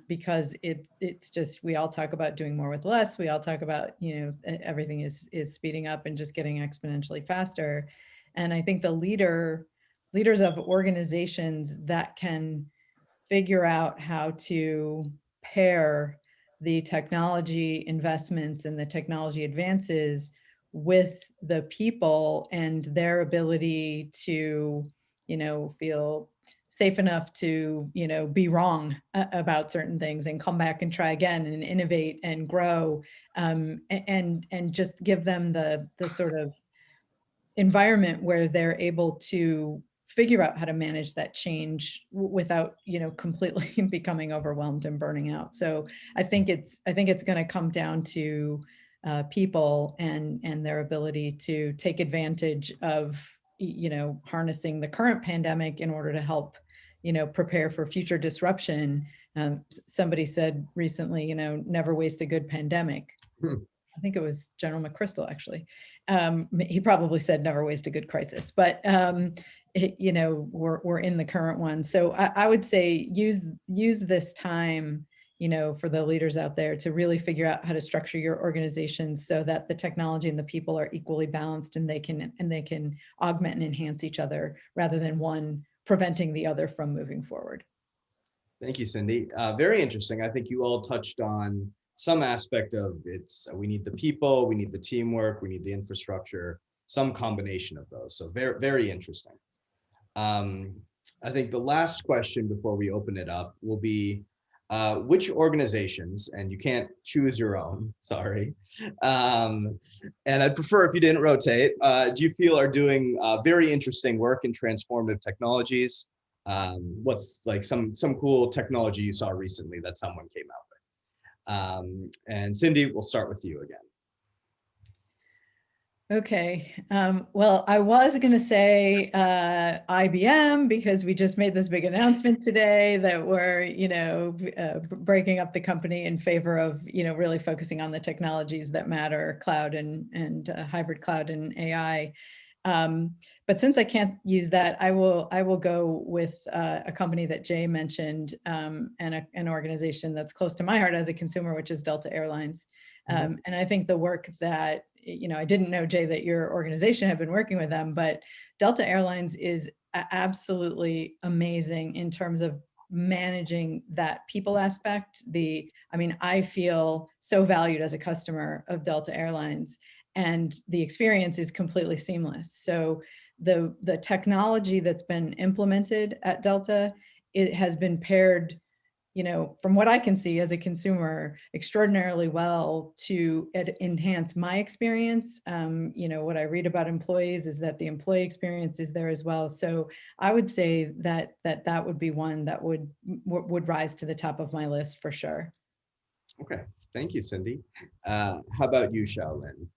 Because it's just, we all talk about doing more with less. We all talk about, everything is speeding up and just getting exponentially faster. And I think the leaders of organizations that can figure out how to pair the technology investments and the technology advances with the people and their ability to, feel safe enough to, be wrong about certain things and come back and try again and innovate and grow, and just give them the sort of environment where they're able to figure out how to manage that change without, completely becoming overwhelmed and burning out. So I think it's going to come down to people and their ability to take advantage of, harnessing the current pandemic in order to help, prepare for future disruption. Somebody said recently, never waste a good pandemic. I think it was General McChrystal, actually. He probably said never waste a good crisis, but we're in the current one. So I would say use this time, for the leaders out there to really figure out how to structure your organizations so that the technology and the people are equally balanced and they can augment and enhance each other rather than one preventing the other from moving forward.
Thank you, Cindy. Very interesting. I think you all touched on some aspect of it's, we need the people, we need the teamwork, we need the infrastructure, some combination of those. So very, very interesting. I think the last question before we open it up will be, which organizations, and you can't choose your own, sorry, and I'd prefer if you didn't rotate, do you feel are doing very interesting work in transformative technologies? What's like some cool technology you saw recently that someone came out with? And Cindy, we'll start with you again.
Okay, well, I was going to say IBM, because we just made this big announcement today that we're, you know, breaking up the company in favor of, you know, really focusing on the technologies that matter, cloud and hybrid cloud and AI. But since I can't use that, I will go with a company that Jay mentioned, and an organization that's close to my heart as a consumer, which is Delta Airlines. And I think the work that, you know, I didn't know, Jay, that your organization had been working with them, but Delta Airlines is absolutely amazing in terms of managing that people aspect. I mean, I feel so valued as a customer of Delta Airlines, and the experience is completely seamless. So the technology that's been implemented at Delta, it has been paired, you know, from what I can see as a consumer, extraordinarily well to enhance my experience. You know, what I read about employees is that the employee experience is there as well. So I would say that would be one that would rise to the top of my list for sure.
Okay, thank you, Cindy. How about you, Xiaolin?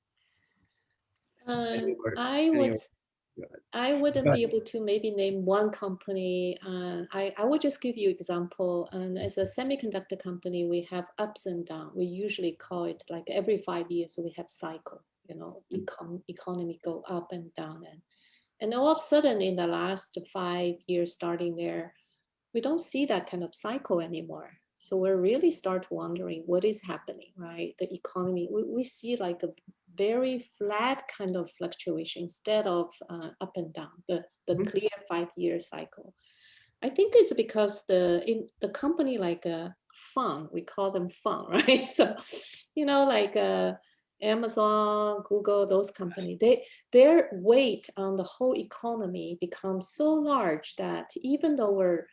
I wouldn't be able to maybe name one company. I would just give you example. And as a semiconductor company, we have ups and downs. We usually call it like every 5 years, so we have cycle, you know, economy go up and down. And all of a sudden in the last 5 years starting there, we don't see that kind of cycle anymore. So we're really start wondering what is happening, right? The economy, we see like a very flat kind of fluctuation instead of up and down, the clear 5-year cycle. I think it's because in the company like fun, we call them fun, right? So, you know, like Amazon, Google, those companies, their weight on the whole economy becomes so large that even though we're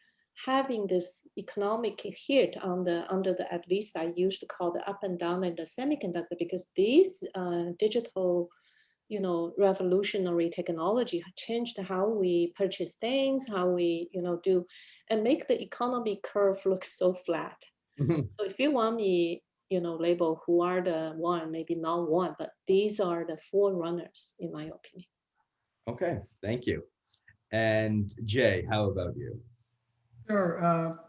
having this economic hit under the, at least I used to call the up and down in the semiconductor, because these digital, you know, revolutionary technology changed how we purchase things, how we, you know, do, and make the economy curve look so flat. So if you want me, you know, label who are the one, maybe not one, but these are the forerunners in my opinion.
Okay, thank you. And Jay, how about you?
Sure.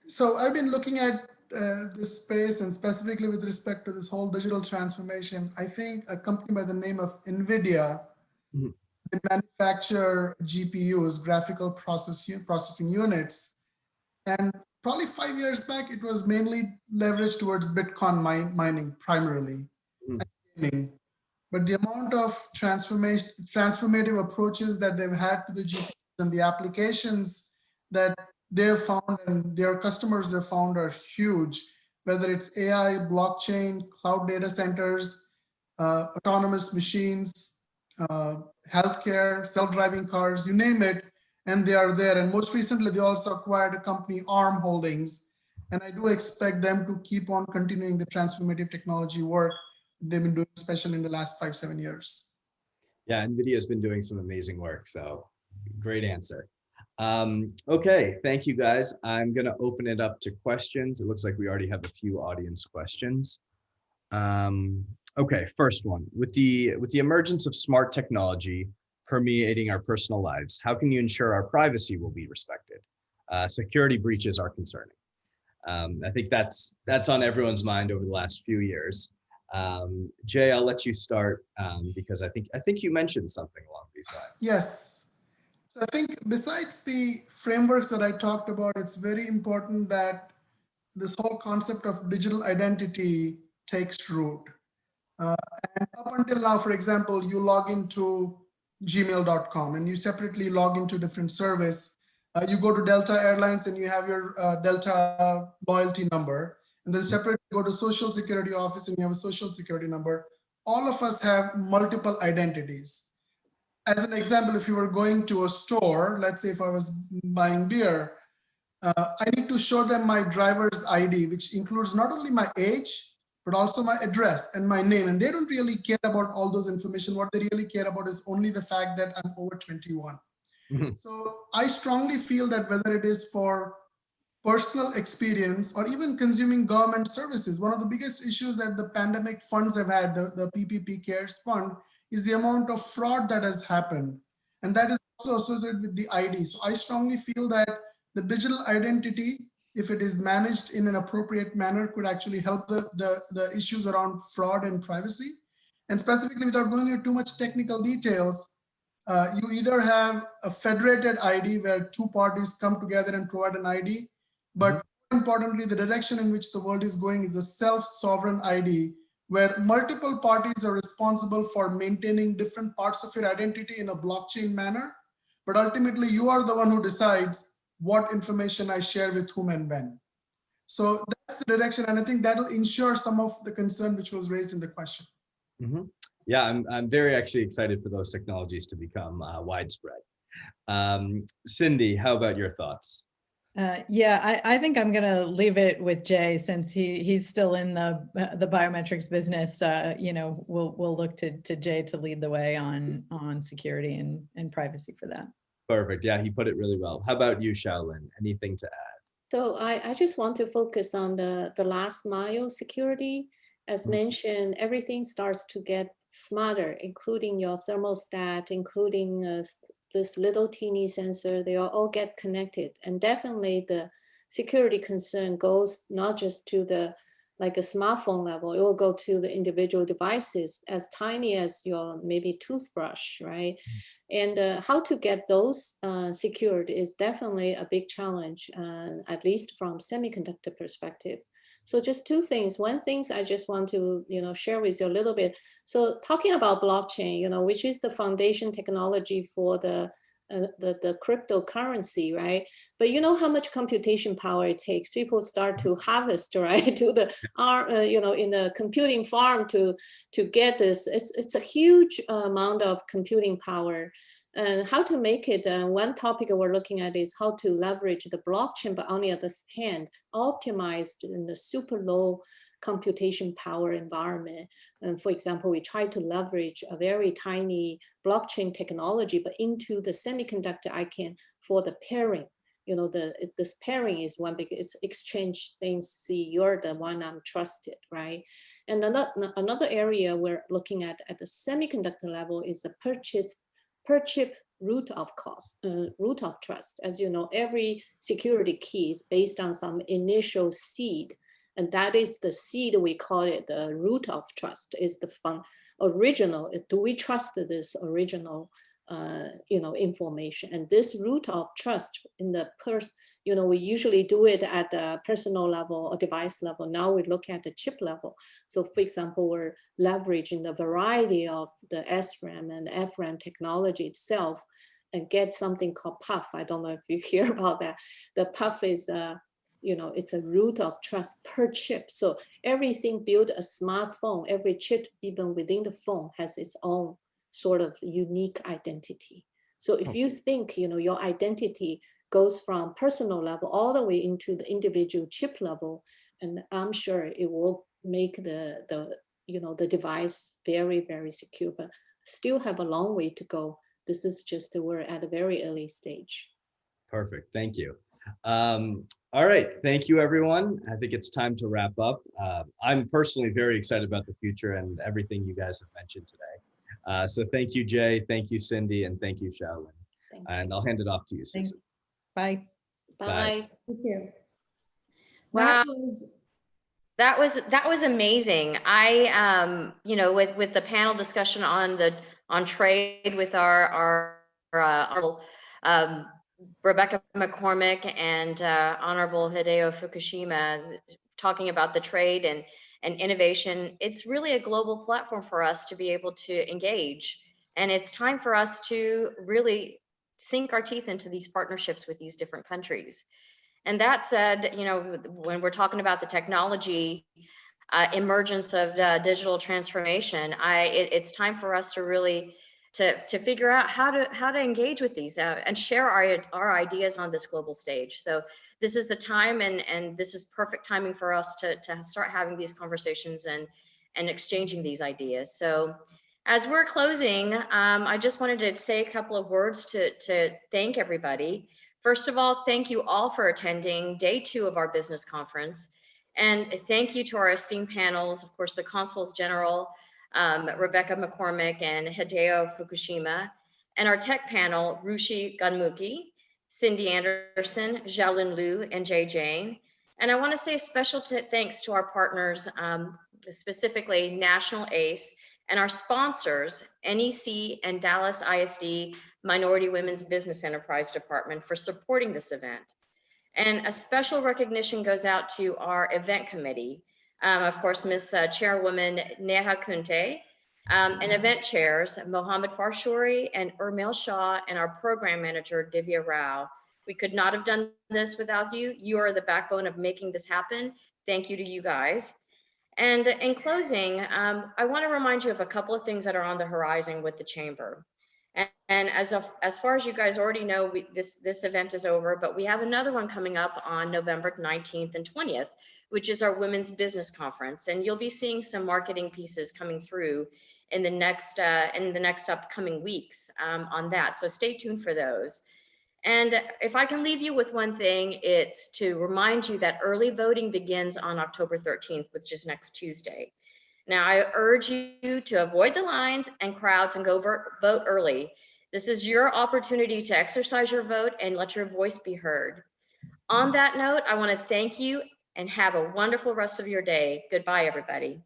So I've been looking at this space, and specifically with respect to this whole digital transformation. I think a company by the name of NVIDIA, they manufacture GPUs, graphical processing units. And probably 5 years back, it was mainly leveraged towards Bitcoin mining primarily. But the amount of transformative approaches that they've had to the GPUs and the applications that they've found and their customers have found are huge, whether it's AI, blockchain, cloud data centers, autonomous machines, healthcare, self-driving cars, you name it, and they are there. And most recently, they also acquired a company, ARM Holdings, and I do expect them to keep on continuing the transformative technology work they've been doing, especially in the last 5-7 years.
Yeah, NVIDIA has been doing some amazing work, so great answer. Okay, thank you guys. I'm gonna open it up to questions. It looks like we already have a few audience questions. Okay, first one. With the emergence of smart technology permeating our personal lives, how can you ensure our privacy will be respected? Security breaches are concerning. I think that's on everyone's mind over the last few years. Jay, I'll let you start because I think you mentioned something along these lines.
Yes. So I think besides the frameworks that I talked about, it's very important that this whole concept of digital identity takes root. And up until now, for example, you log into gmail.com, and you separately log into different service. You go to Delta Airlines and you have your Delta loyalty number, and then separately go to Social Security office and you have a Social Security number. All of us have multiple identities. As an example, if you were going to a store, let's say if I was buying beer, I need to show them my driver's ID, which includes not only my age, but also my address and my name. And they don't really care about all those information. What they really care about is only the fact that I'm over 21. So I strongly feel that whether it is for personal experience or even consuming government services, one of the biggest issues that the pandemic funds have had, the PPP CARES fund, is the amount of fraud that has happened. And that is also associated with the ID. So I strongly feel that the digital identity, if it is managed in an appropriate manner, could actually help the issues around fraud and privacy. And specifically, without going into too much technical details, you either have a federated ID where two parties come together and provide an ID, but more importantly, the direction in which the world is going is a self-sovereign ID, where multiple parties are responsible for maintaining different parts of your identity in a blockchain manner. But ultimately, you are the one who decides what information I share with whom and when. So that's the direction. And I think that'll ensure some of the concern which was raised in the question.
Yeah, I'm very actually excited for those technologies to become widespread. Cindy, how about your thoughts?
Yeah, I think I'm going to leave it with Jay since he's still in the biometrics business. You know, we'll look to Jay to lead the way on security and privacy for that.
Perfect. Yeah, he put it really well. How about you, Xiaolin? Anything to add?
So I just want to focus on the last mile security. As mentioned, everything starts to get smarter, including your thermostat, including this little teeny sensor. They all get connected. And definitely the security concern goes not just to the like a smartphone level, it will go to the individual devices as tiny as your maybe toothbrush, right? And how to get those secured is definitely a big challenge, at least from semiconductor perspective. So just two things. One thing I just want to share with you a little bit. So talking about blockchain, which is the foundation technology for the cryptocurrency, right? But you know how much computation power it takes. People start to harvest, right, to the in the computing farm to get this. It's a huge amount of computing power. And how to make it, one topic we're looking at is how to leverage the blockchain, but on the other hand, optimized in the super low computation power environment. And for example, we try to leverage a very tiny blockchain technology, but into the semiconductor ICANN for the pairing. This pairing is one big, it's exchange things, see you're the one I'm trusted, right? And another area we're looking at the semiconductor level is the per chip root of cost, root of trust. As you know, every security key is based on some initial seed, and that is the seed, we call it the root of trust, is the original, do we trust this original information? And this root of trust in the we usually do it at the personal level or device level. Now we look at the chip level. So for example, we're leveraging the variety of the SRAM and FRAM technology itself and get something called PUF. I don't know if you hear about that. The PUF is it's a root of trust per chip. So everything built a smartphone, every chip even within the phone has its own sort of unique identity. So if you think, your identity goes from personal level all the way into the individual chip level, and I'm sure it will make the device very, very secure, but still have a long way to go. This is just, we're at a very early stage.
Perfect, thank you. All right, thank you everyone. I think it's time to wrap up. I'm personally very excited about the future and everything you guys have mentioned today. So thank you, Jay, thank you, Cindy, and thank you, Xiaolin. And I'll hand it off to you, Susan.
Bye.
Bye.
Thank you.
Wow. That was amazing. I with the panel discussion on trade with our Rebecca McCormick and Honorable Hideo Fukushima talking about the trade and innovation, it's really a global platform for us to be able to engage And it's time for us to really sink our teeth into these partnerships with these different countries. And that said, you know, when we're talking about the technology emergence of digital transformation, it's time for us to really to figure out how to engage with these and share our ideas on this global stage. So this is the time, and this is perfect timing for us to start having these conversations and exchanging these ideas. So as we're closing, I just wanted to say a couple of words to thank everybody. First of all, thank you all for attending day 2 of our business conference. And thank you to our esteemed panels, of course, the Consuls General, Rebecca McCormick and Hideo Fukushima, and our tech panel, Rushi Gunmuki, Cindy Anderson, Xiaolin Liu, and Jay Jane. And I want to say a special thanks to our partners, specifically National ACE, and our sponsors, NEC and Dallas ISD Minority Women's Business Enterprise Department, for supporting this event. And a special recognition goes out to our event committee, of course, Ms. Chairwoman Neha Kunte, and event chairs, Mohammed Farshuri and Urmil Shah, and our program manager, Divya Rao. We could not have done this without you. You are the backbone of making this happen. Thank you to you guys. And in closing, I want to remind you of a couple of things that are on the horizon with the Chamber. And as far as you guys already know, this event is over, but we have another one coming up on November 19th and 20th, which is our Women's Business Conference. And you'll be seeing some marketing pieces coming through in the next upcoming weeks on that. So stay tuned for those. And if I can leave you with one thing, it's to remind you that early voting begins on October 13th, which is next Tuesday. Now, I urge you to avoid the lines and crowds and go vote early. This is your opportunity to exercise your vote and let your voice be heard. On that note, I want to thank you and have a wonderful rest of your day. Goodbye, everybody.